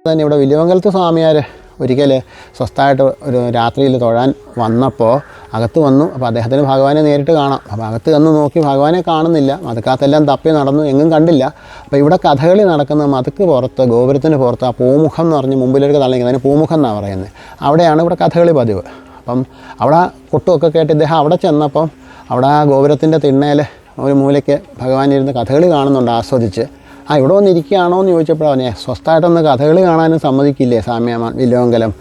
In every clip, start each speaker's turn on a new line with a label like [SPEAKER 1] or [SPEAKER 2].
[SPEAKER 1] തന്നെ ഇവിടെ വില്ലുവങ്കലത്ത് സ്വാമിയാർ ഒരിക്കൽ സ്വസ്ഥമായിട്ട് ഒരു രാത്രിയിൽ തൊഴാൻ വന്നപ്പോൾ അകത്ത് വന്നു. അപ്പോൾ അദ്ദേഹത്തിന് ഭഗവാനെ നേരിട്ട് കാണാം. അപ്പോൾ അകത്ത് വന്ന് നോക്കി ഭഗവാനെ കാണുന്നില്ല, മതുക്കകത്തെല്ലാം തപ്പി നടന്നു, എങ്ങും കണ്ടില്ല. അപ്പോൾ ഇവിടെ കഥകളി നടക്കുന്ന മതുക്ക് പുറത്ത്, ഗോപുരത്തിന് പുറത്ത് ആ പൂമുഖം എന്ന് പറഞ്ഞ് മുമ്പിലേക്ക് തള്ളിക്കുന്നത്, അതിന് പൂമുഖം എന്നാണ് പറയുന്നത്. അവിടെയാണ് ഇവിടെ കഥകളി പതിവ്. അപ്പം അവിടെ കൊട്ടുമൊക്കെ കേട്ട് ഇദ്ദേഹം അവിടെ ചെന്നപ്പം അവിടെ ആ ഗോപുരത്തിൻ്റെ തിണ്ണയിൽ ഒരു മൂലയ്ക്ക് ഭഗവാൻ ഇരുന്ന് കഥകളി കാണുന്നുണ്ട് ആസ്വദിച്ച്. ഇവിടെ വന്നിരിക്കുകയാണോ എന്ന് ചോദിച്ചപ്പോഴാണ് സ്വസ്ഥമായിട്ടൊന്ന് കഥകളി കാണാനും സമ്മതിക്കില്ലേ സ്വാമിയമ്മ വില്ലുവങ്കലം,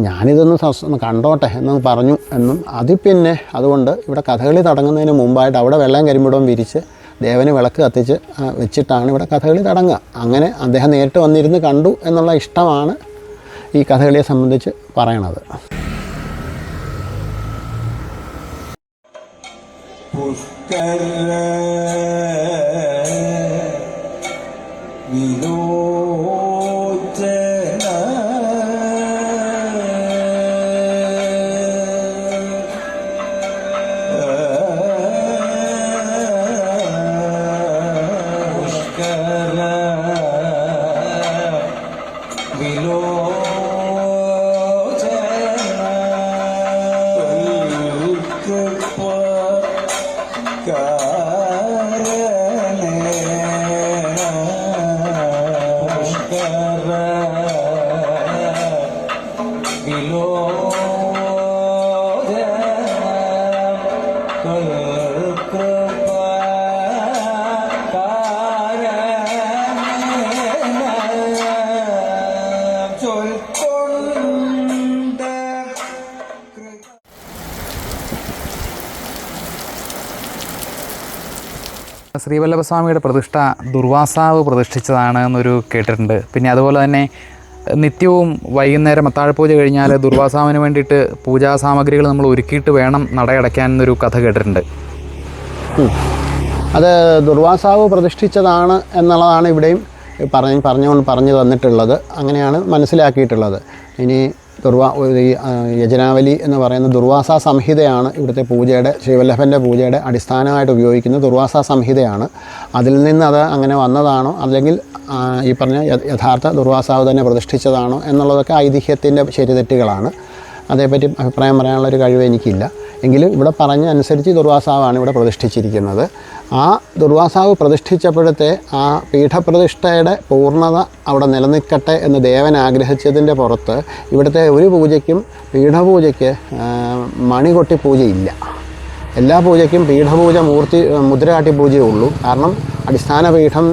[SPEAKER 1] ഞാനിതൊന്ന് കണ്ടോട്ടെ എന്ന് പറഞ്ഞു എന്നും. അതിൽ പിന്നെ അതുകൊണ്ട് ഇവിടെ കഥകളി തുടങ്ങുന്നതിന് മുമ്പായിട്ട് അവിടെ വെള്ളം കരിമ്പിടവും വിരിച്ച് ദേവന് വിളക്ക് കത്തിച്ച് വെച്ചിട്ടാണ് ഇവിടെ കഥകളി തുടങ്ങുക. അങ്ങനെ അദ്ദേഹം നേരിട്ട് വന്നിരുന്ന് കണ്ടു എന്നുള്ള ഇഷ്ടമാണ് ഈ കഥകളിയെ സംബന്ധിച്ച് പറയണത്.
[SPEAKER 2] ശ്രീവല്ലഭസ്വാമിയുടെ പ്രതിഷ്ഠ ദുർവാസാവ് പ്രതിഷ്ഠിച്ചതാണ് എന്നൊരു കേട്ടിട്ടുണ്ട്. പിന്നെ അതുപോലെ തന്നെ നിത്യവും വൈകുന്നേരം അത്താഴപൂജ കഴിഞ്ഞാൽ ദുർവാസാവിന് വേണ്ടിയിട്ട് പൂജാ സാമഗ്രികൾ നമ്മൾ ഒരുക്കിയിട്ട് വേണം നടയടയ്ക്കാൻ എന്നൊരു കഥ കേട്ടിട്ടുണ്ട്.
[SPEAKER 1] അത് ദുർവാസാവ് പ്രതിഷ്ഠിച്ചതാണ് എന്നുള്ളതാണ് ഇവിടെയും പറഞ്ഞു തന്നിട്ടുള്ളത്. അങ്ങനെയാണ് മനസ്സിലാക്കിയിട്ടുള്ളത്. ഇനി യജനാവലി എന്ന് പറയുന്ന ദുർവാസാ സംഹിതയാണ് ഇവിടുത്തെ പൂജയുടെ, ശ്രീവല്ലഭൻ്റെ പൂജയുടെ അടിസ്ഥാനമായിട്ട് ഉപയോഗിക്കുന്ന ദുർവാസാ സംഹിതയാണ്. അതിൽ നിന്ന് അത് അങ്ങനെ വന്നതാണോ അല്ലെങ്കിൽ ഈ പറഞ്ഞ യഥാർത്ഥ ദുർവാസാവ് തന്നെ പ്രതിഷ്ഠിച്ചതാണോ എന്നുള്ളതൊക്കെ ഐതിഹ്യത്തിൻ്റെ ശരിതെറ്റുകളാണ്. അതേപ്പറ്റി അഭിപ്രായം പറയാനുള്ളൊരു കഴിവ് എനിക്കില്ല. എങ്കിലും ഇവിടെ പറഞ്ഞ അനുസരിച്ച് ദുർവാസാവാണ് ഇവിടെ പ്രതിഷ്ഠിച്ചിരിക്കുന്നത്. ആ ദുർവാസാവ് പ്രതിഷ്ഠിച്ചപ്പോഴത്തെ ആ പീഠപ്രതിഷ്ഠയുടെ പൂർണ്ണത അവിടെ നിലനിൽക്കട്ടെ എന്ന് ദേവൻ ആഗ്രഹിച്ചതിൻ്റെ പുറത്ത് ഇവിടുത്തെ ഒരു പൂജയ്ക്കും പീഠപൂജയ്ക്ക് മണികൊട്ടി പൂജയില്ല. എല്ലാ പൂജയ്ക്കും പീഠപൂജ മുദ്രകാട്ടി പൂജയേ ഉള്ളൂ. കാരണം അടിസ്ഥാന പീഠം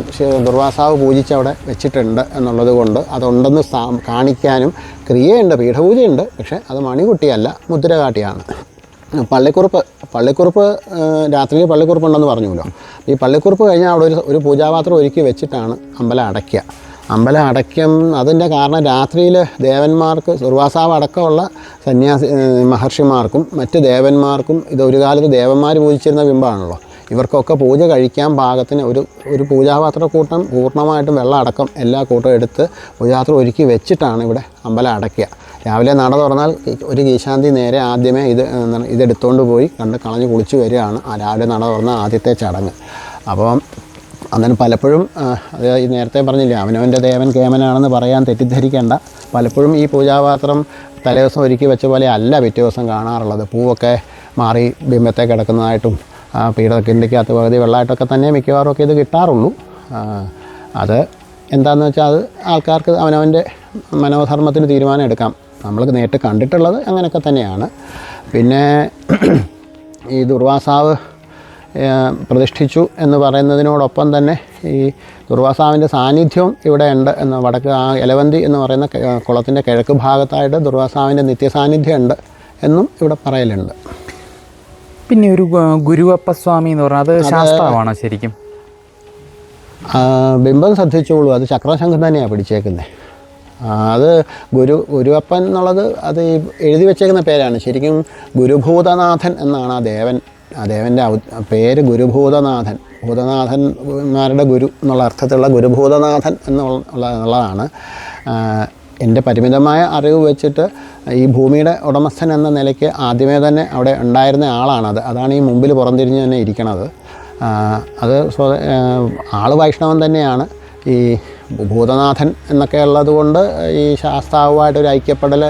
[SPEAKER 1] ദുർവാസാവ് പൂജിച്ചവിടെ വെച്ചിട്ടുണ്ട് എന്നുള്ളത് കൊണ്ട് അതുണ്ടെന്ന് കാണിക്കാനും ക്രിയയുണ്ട്, പീഠപൂജയുണ്ട്. പക്ഷേ അത് മണികൊട്ടിയല്ല, മുദ്രകാട്ടിയാണ്. പള്ളിക്കുറുപ്പ് രാത്രിയിൽ പള്ളിക്കുറുപ്പുണ്ടെന്ന് പറഞ്ഞുല്ലോ. ഈ പള്ളിക്കുറുപ്പ് കഴിഞ്ഞാൽ അവിടെ ഒരു പൂജാപാത്രം ഒരുക്കി വെച്ചിട്ടാണ് അമ്പലം അടയ്ക്കുക. അമ്പലം അടയ്ക്കും. അതിൻ്റെ കാരണം രാത്രിയിൽ ദേവന്മാർക്ക്, ദുർവാസാവ് അടക്കമുള്ള മഹർഷിമാർക്കും മറ്റ് ദേവന്മാർക്കും ഇത് ഒരു കാലത്ത് ദേവന്മാർ പൂജിച്ചിരുന്ന ബിംബമാണല്ലോ. ഇവർക്കൊക്കെ പൂജ കഴിക്കാൻ പാകത്തിന് ഒരു പൂജാപാത്രക്കൂട്ടം പൂർണ്ണമായിട്ടും വെള്ളം അടക്കം എല്ലാ കൂട്ടം എടുത്ത് പൂജാപാത്രം ഒരുക്കി വെച്ചിട്ടാണ് ഇവിടെ അമ്പലം അടയ്ക്കുക. രാവിലെ നട തുറന്നാൽ ഒരു കീശാന്തി നേരെ ആദ്യമേ ഇതെടുത്തുകൊണ്ട് പോയി കളഞ്ഞ് കുളിച്ച് വരികയാണ് രാവിലെ നട തുറന്ന ആദ്യത്തെ ചടങ്ങ്. അപ്പം അന്നേരം പലപ്പോഴും അത് ഈ നേരത്തെ പറഞ്ഞില്ലേ, അവനവൻ്റെ ദേവൻ കേമനാണെന്ന് പറയാൻ തെറ്റിദ്ധരിക്കേണ്ട. പലപ്പോഴും ഈ പൂജാപാത്രം തലേദിവസം ഒരുക്കി വെച്ച പോലെ അല്ല പിറ്റേ ദിവസം കാണാറുള്ളത്. പൂവൊക്കെ മാറി ബിംബത്തെ കിടക്കുന്നതായിട്ടും പീഠക്കിണ്ടിക്കകത്ത് പകുതി വെള്ളമായിട്ടൊക്കെ തന്നെ മിക്കവാറും ഒക്കെ ഇത് കിട്ടാറുള്ളൂ. അത് എന്താണെന്ന് വെച്ചാൽ അത് ആൾക്കാർക്ക് അവനവൻ്റെ മനോധർമ്മത്തിന് തീരുമാനം എടുക്കാം. നമ്മൾ നേരിട്ട് കണ്ടിട്ടുള്ളത് അങ്ങനെയൊക്കെ തന്നെയാണ്. പിന്നെ ഈ ദുർവാസാവ് പ്രതിഷ്ഠിച്ചു എന്ന് പറയുന്നതിനോടൊപ്പം തന്നെ ഈ ദുർവാസാവിൻ്റെ സാന്നിധ്യവും ഇവിടെ ഉണ്ട് എന്ന് വടക്ക് ആ എലവന്തി എന്ന് പറയുന്ന കുളത്തിൻ്റെ കിഴക്ക് ഭാഗത്തായിട്ട് ദുർവാസാവിൻ്റെ നിത്യസാന്നിധ്യം ഉണ്ട് എന്നും ഇവിടെ പറയലുണ്ട്.
[SPEAKER 2] പിന്നെ ഒരു ഗുരുവപ്പസ്വാമി എന്ന് പറഞ്ഞാൽ അത് ശാസ്താവാണോ ശരിക്കും?
[SPEAKER 1] ബിംബം ശ്രദ്ധിച്ചോളൂ, അത് ചക്രശംഖം തന്നെയാണ് പിടിച്ചേക്കുന്നത്. അത് ഗുരുവപ്പൻ എന്നുള്ളത് അത് ഈ എഴുതി വെച്ചേക്കുന്ന പേരാണ്. ശരിക്കും ഗുരുഭൂതനാഥൻ എന്നാണ് ആ ദേവൻ്റെ പേര്. ഗുരുഭൂതനാഥൻ, ഭൂതനാഥന്മാരുടെ ഗുരു എന്നുള്ള അർത്ഥത്തിലുള്ള ഗുരുഭൂതനാഥൻ എന്നുള്ളതാണ്. എൻ്റെ പരിമിതമായ അറിവ് വെച്ചിട്ട് ഈ ഭൂമിയുടെ ഉടമസ്ഥൻ എന്ന നിലയ്ക്ക് ആദ്യമേ തന്നെ അവിടെ ഉണ്ടായിരുന്ന ആളാണത്. അതാണ് ഈ മുമ്പിൽ പുറംതിരിഞ്ഞ് തന്നെ ഇരിക്കണത്. അത് ആൾ വൈഷ്ണവൻ തന്നെയാണ്. ഈ ഭൂതനാഥൻ എന്നൊക്കെ ഉള്ളതുകൊണ്ട് ഈ ശാസ്താവുമായിട്ടൊരു ഐക്യപ്പെടൽ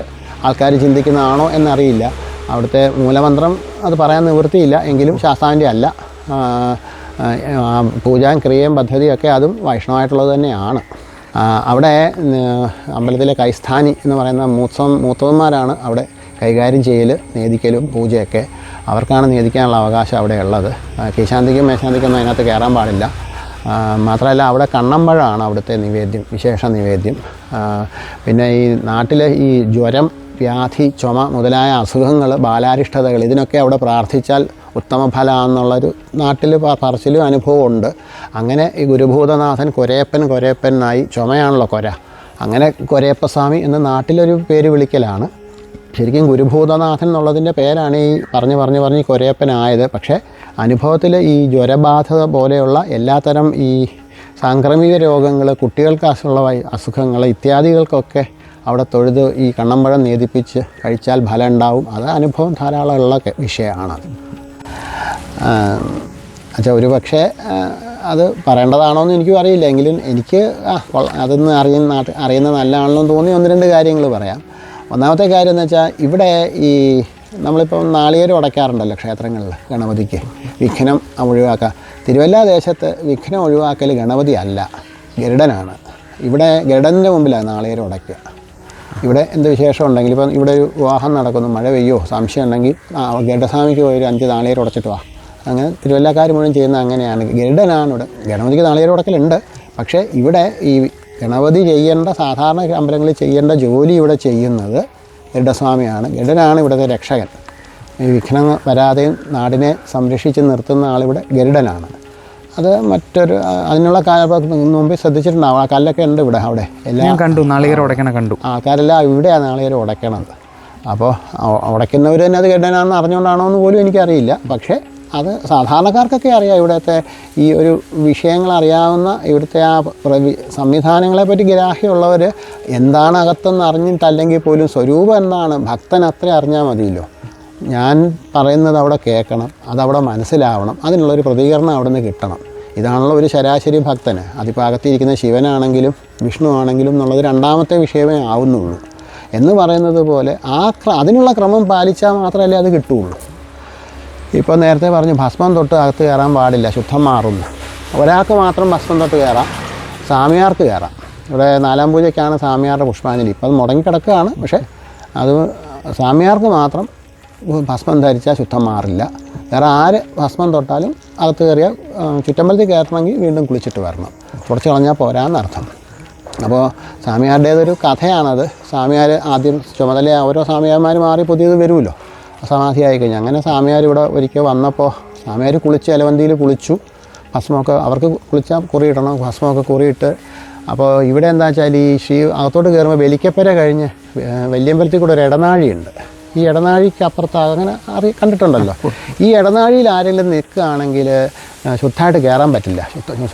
[SPEAKER 1] ആൾക്കാർ ചിന്തിക്കുന്നതാണോ എന്നറിയില്ല. അവിടുത്തെ മൂലമന്ത്രം അത് പറയാൻ നിവൃത്തിയില്ല, എങ്കിലും ശാസ്താവിൻ്റെ അല്ല. പൂജയും ക്രിയയും പദ്ധതിയൊക്കെ അതും വൈഷ്ണവമായിട്ടുള്ളത് തന്നെയാണ്. അവിടെ അമ്പലത്തിലെ കൈസ്ഥാനി എന്ന് പറയുന്ന മൂത്തവന്മാരാണ് അവിടെ കൈകാര്യം ചെയ്യൽ, നേദിക്കലും പൂജയൊക്കെ. അവർക്കാണ് നേദിക്കാനുള്ള അവകാശം അവിടെ ഉള്ളത്. കീശാന്തിക്കും മേശാന്തിക്കൊന്നും അതിനകത്ത് കയറാൻ പാടില്ല. മാത്രമല്ല അവിടെ കണ്ണമ്പഴമാണ് അവിടുത്തെ നിവേദ്യം, വിശേഷ നിവേദ്യം. പിന്നെ ഈ നാട്ടിലെ ഈ ജ്വരം, വ്യാധി, ചുമ മുതലായ അസുഖങ്ങൾ, ബാലാരിഷ്ടതകൾ, ഇതിനൊക്കെ അവിടെ പ്രാർത്ഥിച്ചാൽ ഉത്തമ ഫലമാണെന്നുള്ളൊരു നാട്ടിൽ പറച്ചിലും അനുഭവമുണ്ട്. അങ്ങനെ ഈ ഗുരുഭൂതനാഥൻ കൊരേപ്പനായി, ചുമയാണല്ലോ കൊര, അങ്ങനെ കൊരേപ്പസ്വാമി എന്ന നാട്ടിലൊരു പേര് വിളിക്കലാണ്. ശരിക്കും ഗുരുഭൂതനാഥൻ എന്നുള്ളതിൻ്റെ പേരാണ് ഈ പറഞ്ഞ് കൊരേപ്പനായത്. പക്ഷേ അനുഭവത്തിൽ ഈ ജ്വരബാധ പോലെയുള്ള എല്ലാത്തരം ഈ സാംക്രമിക രോഗങ്ങൾ, കുട്ടികൾക്കുള്ള അസുഖങ്ങൾ ഇത്യാദികൾക്കൊക്കെ അവിടെ തൊഴുത് ഈ കണ്ണമ്പഴം നേദിപ്പിച്ച് കഴിച്ചാൽ ഫലം ഉണ്ടാവും. അത് അനുഭവം ധാരാളമുള്ള വിഷയമാണ്. ഒരു പക്ഷേ അത് പറയേണ്ടതാണോ എന്ന് എനിക്കും അറിയില്ല. എങ്കിലും എനിക്ക് അതൊന്ന് അറിയുന്ന നല്ലതാണെന്ന് തോന്നി ഒന്ന് രണ്ട് കാര്യങ്ങൾ പറയാം. ഒന്നാമത്തെ കാര്യം എന്ന് വെച്ചാൽ ഇവിടെ ഈ നമ്മളിപ്പോൾ നാളികേരം ഉടയ്ക്കാറുണ്ടല്ലോ ക്ഷേത്രങ്ങളിൽ ഗണപതിക്ക്, വിഘ്നം ഒഴിവാക്കുക. തിരുവല്ല ദേശത്ത് വിഘ്നം ഒഴിവാക്കൽ ഗണപതി അല്ല, ഗരുഡനാണ്. ഇവിടെ ഗരുഡൻ്റെ മുമ്പിലാണ് നാളികേരം ഉടയ്ക്കുക. ഇവിടെ എന്ത് വിശേഷം ഉണ്ടെങ്കിൽ ഇപ്പം ഇവിടെ ഒരു വിവാഹം നടക്കുന്നു, മഴ പെയ്യോ സംശയം ഉണ്ടെങ്കിൽ ഗരുഡസ്വാമിക്ക് പോയി ഒരു 5 നാളികേരം ഉടച്ചിട്ട് വാ. അങ്ങനെ തിരുവല്ലക്കാർ മുഴുവൻ ചെയ്യുന്നത് അങ്ങനെയാണ്. ഗരുഡനാണ് ഇവിടെ. ഗണപതിക്ക് നാളികേരം ഉടക്കലുണ്ട്, പക്ഷേ ഇവിടെ ഈ ഗണപതി ചെയ്യേണ്ട, സാധാരണ അമ്പലങ്ങളിൽ ചെയ്യേണ്ട ജോലി ഇവിടെ ചെയ്യുന്നത് ഗരുഡസ്വാമിയാണ്. ഗരുഡനാണ് ഇവിടുത്തെ രക്ഷകൻ. ഈ വിഘ്നം വരാതെയും നാടിനെ സംരക്ഷിച്ച് നിർത്തുന്ന ആളിവിടെ ഗരുഡനാണ്. അത് മറ്റൊരു അതിനുള്ള മുമ്പ് ശ്രദ്ധിച്ചിട്ടുണ്ടാവും. ആ കല്ലൊക്കെ ഉണ്ട് ഇവിടെ. അവിടെ എല്ലാം
[SPEAKER 2] കണ്ടു, നാളികേരം ഉടയ്ക്കണ കണ്ടു.
[SPEAKER 1] ആൾക്കാരെല്ലാം ഇവിടെയാണ് നാളികേരം ഉടയ്ക്കണത്. അപ്പോൾ ഉടയ്ക്കുന്നവർ തന്നെ അത് ഗരുഡനാണെന്ന് അറിഞ്ഞുകൊണ്ടാണോ എന്ന് പോലും എനിക്കറിയില്ല. പക്ഷേ അത് സാധാരണക്കാർക്കൊക്കെ അറിയാം. ഇവിടുത്തെ ഈ ഒരു വിഷയങ്ങൾ അറിയാവുന്ന, ഇവിടുത്തെ ആ സംവിധാനങ്ങളെപ്പറ്റി ഗ്രാഹ്യമുള്ളവർ എന്താണ് അകത്തെന്ന് അറിഞ്ഞിട്ടല്ലെങ്കിൽ പോലും സ്വരൂപം എന്താണ് ഭക്തൻ അത്ര അറിഞ്ഞാൽ മതിയല്ലോ. ഞാൻ പറയുന്നത് അവിടെ കേൾക്കണം, അതവിടെ മനസ്സിലാവണം, അതിനുള്ളൊരു പ്രതികരണം അവിടെ നിന്ന് കിട്ടണം. ഇതാണല്ലോ ഒരു ശരാശരി ഭക്തന്. അതിപ്പോൾ അകത്തിരിക്കുന്ന ശിവനാണെങ്കിലും വിഷ്ണു ആണെങ്കിലും എന്നുള്ളത് രണ്ടാമത്തെ വിഷയമേ ആവുന്നുള്ളൂ. എന്ന് പറയുന്നത് പോലെ അതിനുള്ള ക്രമം പാലിച്ചാൽ മാത്രമല്ലേ അത് കിട്ടുകയുള്ളൂ. ഇപ്പോൾ നേരത്തെ പറഞ്ഞു ഭസ്മം തൊട്ട് അകത്ത് കയറാൻ പാടില്ല, ശുദ്ധം മാറുന്നു. ഒരാൾക്ക് മാത്രം ഭസ്മം തൊട്ട് കയറാം, സ്വാമിയാർക്ക് കയറാം. ഇവിടെ 4-ാം പൂജയ്ക്കാണ് സ്വാമിയാരുടെ പുഷ്പാഞ്ജലി. ഇപ്പോൾ അത് മുടങ്ങിക്കിടക്കുകയാണ്. പക്ഷേ അത് സ്വാമിയാർക്ക് മാത്രം ഭസ്മം ധരിച്ചാൽ ശുദ്ധം മാറില്ല. വേറെ ആര് ഭസ്മം തൊട്ടാലും അകത്ത് കയറിയാൽ ചുറ്റമ്പലത്തിൽ കയറണമെങ്കിൽ വീണ്ടും കുളിച്ചിട്ട് വരണം, കുറച്ച് കളഞ്ഞാൽ പോരാന്നർത്ഥം. അപ്പോൾ സ്വാമിയാരുടേതൊരു കഥയാണത്. സ്വാമിയാർ ആദ്യം ചുമതല ഓരോ സ്വാമിയാർമാർ മാറി പുതിയത് വരുമല്ലോ സമാധിയായി കഴിഞ്ഞു. അങ്ങനെ സ്വാമിയാർ ഇവിടെ ഒരിക്കൽ വന്നപ്പോൾ സ്വാമിയാർ കുളിച്ച് അലവന്തിയിൽ കുളിച്ചു. ഭസ്മമൊക്കെ അവർക്ക് കുളിച്ചാൽ കുറിയിടണം, ഭസ്മമൊക്കെ കുറിയിട്ട്. അപ്പോൾ ഇവിടെ എന്താ വെച്ചാൽ ഈ അകത്തോട്ട് കയറുമ്പോൾ വെലിക്കപ്പര കഴിഞ്ഞ് വല്യമ്പലത്തിൽ കൂടെ ഒരു ഇടനാഴിയുണ്ട്. ഈ ഇടനാഴിക്ക് അപ്പുറത്ത് അങ്ങനെ കണ്ടിട്ടുണ്ടല്ലോ. ഈ ഇടനാഴിയിൽ ആരെങ്കിലും നിൽക്കുകയാണെങ്കിൽ ശുദ്ധമായിട്ട് കയറാൻ പറ്റില്ല,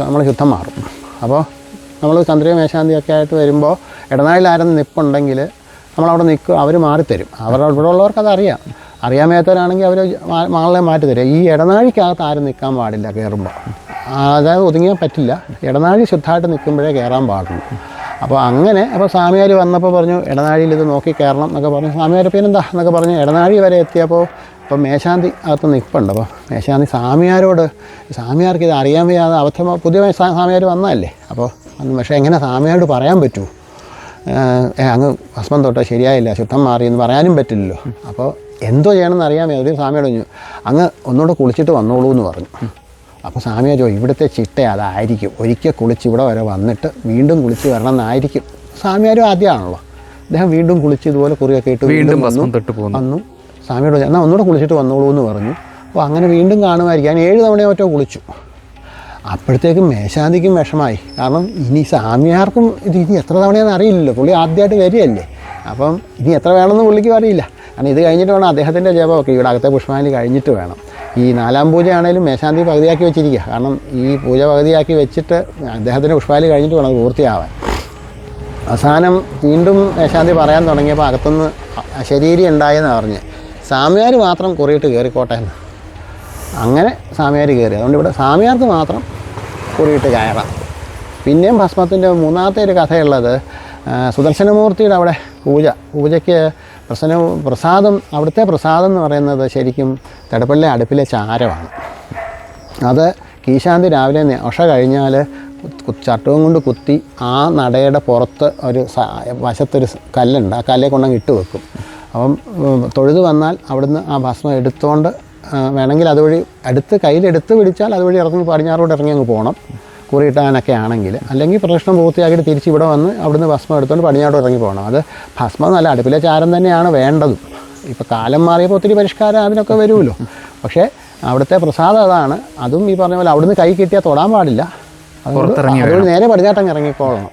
[SPEAKER 1] നമ്മൾ ശുദ്ധം മാറും. അപ്പോൾ നമ്മൾ ചന്ദ്രയോ മേശാന്തിയൊക്കെ ആയിട്ട് വരുമ്പോൾ ഇടനാഴിയിൽ ആരെങ്കിലും നിൽപ്പുണ്ടെങ്കിൽ നമ്മളവിടെ നിൽക്കും, അവർ മാറിത്തരും. ഇവിടെ ഉള്ളവർക്ക് അതറിയാം. അറിയാൻ മേത്തവരാണെങ്കിൽ അവർ ആളെ മാറ്റിത്തരും. ഈ ഇടനാഴിക്കകത്ത് ആരും നിൽക്കാൻ പാടില്ല കയറുമ്പോൾ. അതായത് ഒതുങ്ങിയാൽ പറ്റില്ല. ഇടനാഴി ശുദ്ധമായിട്ട് നിൽക്കുമ്പോഴേ കയറാൻ പാടുള്ളൂ. അപ്പോൾ അപ്പോൾ സ്വാമിയാർ വന്നപ്പോൾ പറഞ്ഞു ഇടനാഴിയിൽ ഇത് നോക്കി കയറണം എന്നൊക്കെ പറഞ്ഞു. സ്വാമിയാർ പിന്നെന്താ എന്നൊക്കെ പറഞ്ഞു ഇടനാഴി വരെ എത്തിയപ്പോൾ ഇപ്പോൾ മേശാന്തി അകത്ത് നിൽപ്പുണ്ട്. അപ്പോൾ മേശാന്തി സ്വാമിയാർക്ക് ഇത് അറിയാൻ വയ്യാതെ അബദ്ധം, പുതിയ സ്വാമിയാർ വന്നതല്ലേ. അപ്പോൾ പക്ഷേ എങ്ങനെ സ്വാമിയാരോട് പറയാൻ പറ്റൂ, അങ്ങ് ഭസ്മം തൊട്ടോ ശരിയായില്ല, ശുദ്ധം മാറി എന്ന് പറയാനും പറ്റില്ലല്ലോ. അപ്പോൾ എന്തോ ചെയ്യണമെന്ന് അറിയാമേ. ഒരു സ്വാമിയോട് പറഞ്ഞു അങ്ങ് ഒന്നുകൂടെ കുളിച്ചിട്ട് വന്നോളൂ എന്ന് പറഞ്ഞു. അപ്പോൾ സ്വാമിയാർ ഇവിടുത്തെ ചിട്ട അതായിരിക്കും, ഒരിക്കൽ കുളിച്ച് ഇവിടെ വരെ വന്നിട്ട് വീണ്ടും കുളിച്ച് വരണം എന്നായിരിക്കും. സ്വാമിയാരും ആദ്യമാണല്ലോ. അദ്ദേഹം വീണ്ടും കുളിച്ച് ഇതുപോലെ കുറിയൊക്കെ ഇട്ട് വീണ്ടും വന്നു. സ്വാമിയോട് എന്നാൽ ഒന്നുകൂടെ കുളിച്ചിട്ട് വന്നോളൂ എന്ന് പറഞ്ഞു. അപ്പോൾ അങ്ങനെ വീണ്ടും കാണുമായിരിക്കും. ഞാൻ 7 തവണയോ മറ്റോ കുളിച്ചു. അപ്പോഴത്തേക്കും മേശാന്തിക്കും വിഷമായി. കാരണം ഇനി സ്വാമിയാർക്കും ഇനി എത്ര തവണയാണെന്ന് അറിയില്ലല്ലോ. പുള്ളി ആദ്യമായിട്ട് വരികയല്ലേ. അപ്പം ഇനി എത്ര വേണമെന്ന് പുള്ളിക്കും അറിയില്ല. കാരണം ഇത് കഴിഞ്ഞിട്ട് വേണം അദ്ദേഹത്തിൻ്റെ ജപമൊക്കെ. ഇവിടെ അകത്തെ പുഷ്പാഞ്ജലി കഴിഞ്ഞിട്ട് വേണം. ഈ 4-ാം പൂജയാണേലും മേശാന്തി പകുതിയാക്കി വെച്ചിരിക്കുക. കാരണം ഈ പൂജ പകുതിയാക്കി വെച്ചിട്ട് അദ്ദേഹത്തിൻ്റെ പുഷ്പാഞ്ജലി കഴിഞ്ഞിട്ട് വേണം അത് പൂർത്തിയാവാൻ. അവസാനം വീണ്ടും മേശാന്തി പറയാൻ തുടങ്ങിയപ്പോൾ അകത്തുനിന്ന് ശരീരം ഉണ്ടായെന്ന് പറഞ്ഞ് സ്വാമിയാർ മാത്രം കുറിയിട്ട് കയറിക്കോട്ടെ എന്ന്. അങ്ങനെ സ്വാമിയാർ കയറി. അതുകൊണ്ട് ഇവിടെ സ്വാമിയാർക്ക് മാത്രം കുറിയിട്ട് കയറാം. പിന്നെയും ഭസ്മത്തിൻ്റെ മൂന്നാമത്തെ ഒരു കഥയുള്ളത് സുദർശനമൂർത്തിയുടെ അവിടെ പൂജയ്ക്ക് പ്രസാദം, അവിടുത്തെ പ്രസാദം എന്ന് പറയുന്നത് ശരിക്കും തടപ്പള്ളി അടുപ്പിലെ ചാരമാണ്. അത് കീശാന്തി രാവിലെ ഉഷ കഴിഞ്ഞാൽ ചട്ടവും കൊണ്ട് കുത്തി ആ നടയുടെ പുറത്ത് വശത്തൊരു കല്ലുണ്ട്, ആ കല്ലെ കൊണ്ടങ്ങ് ഇട്ട് വെക്കും. അപ്പം തൊഴുത് വന്നാൽ അവിടുന്ന് ആ ഭസ്മം എടുത്തുകൊണ്ട് വേണമെങ്കിൽ അതുവഴി കയ്യിലെടുത്ത് പിടിച്ചാൽ അതുവഴി ഇറങ്ങി പടിഞ്ഞാറോട്ട് ഇറങ്ങി അങ്ങ് പോകണം, കുറിയിട്ടാനൊക്കെ ആണെങ്കിൽ. അല്ലെങ്കിൽ പ്രശ്നം പൂർത്തിയാക്കിയിട്ട് തിരിച്ച് ഇവിടെ വന്ന് അവിടുന്ന് ഭസ്മം എടുത്തുകൊണ്ട് പടിഞ്ഞാറോട്ട് ഇറങ്ങി പോകണം. അത് ഭസ്മം നല്ല അടുപ്പിലെ ചാരം തന്നെയാണ് വേണ്ടതും. ഇപ്പോൾ കാലം മാറിയപ്പോൾ ഒത്തിരി പരിഷ്കാരം അതിനൊക്കെ വരുമല്ലോ. പക്ഷേ അവിടുത്തെ പ്രസാദം അതാണ്. അതും ഈ പറഞ്ഞ പോലെ അവിടുന്ന് കൈ കിട്ടിയാൽ തൊടാൻ പാടില്ല. അതുകൊണ്ട് നേരെ പടിഞ്ഞാട്ടങ്ങ് ഇറങ്ങിക്കോളണം.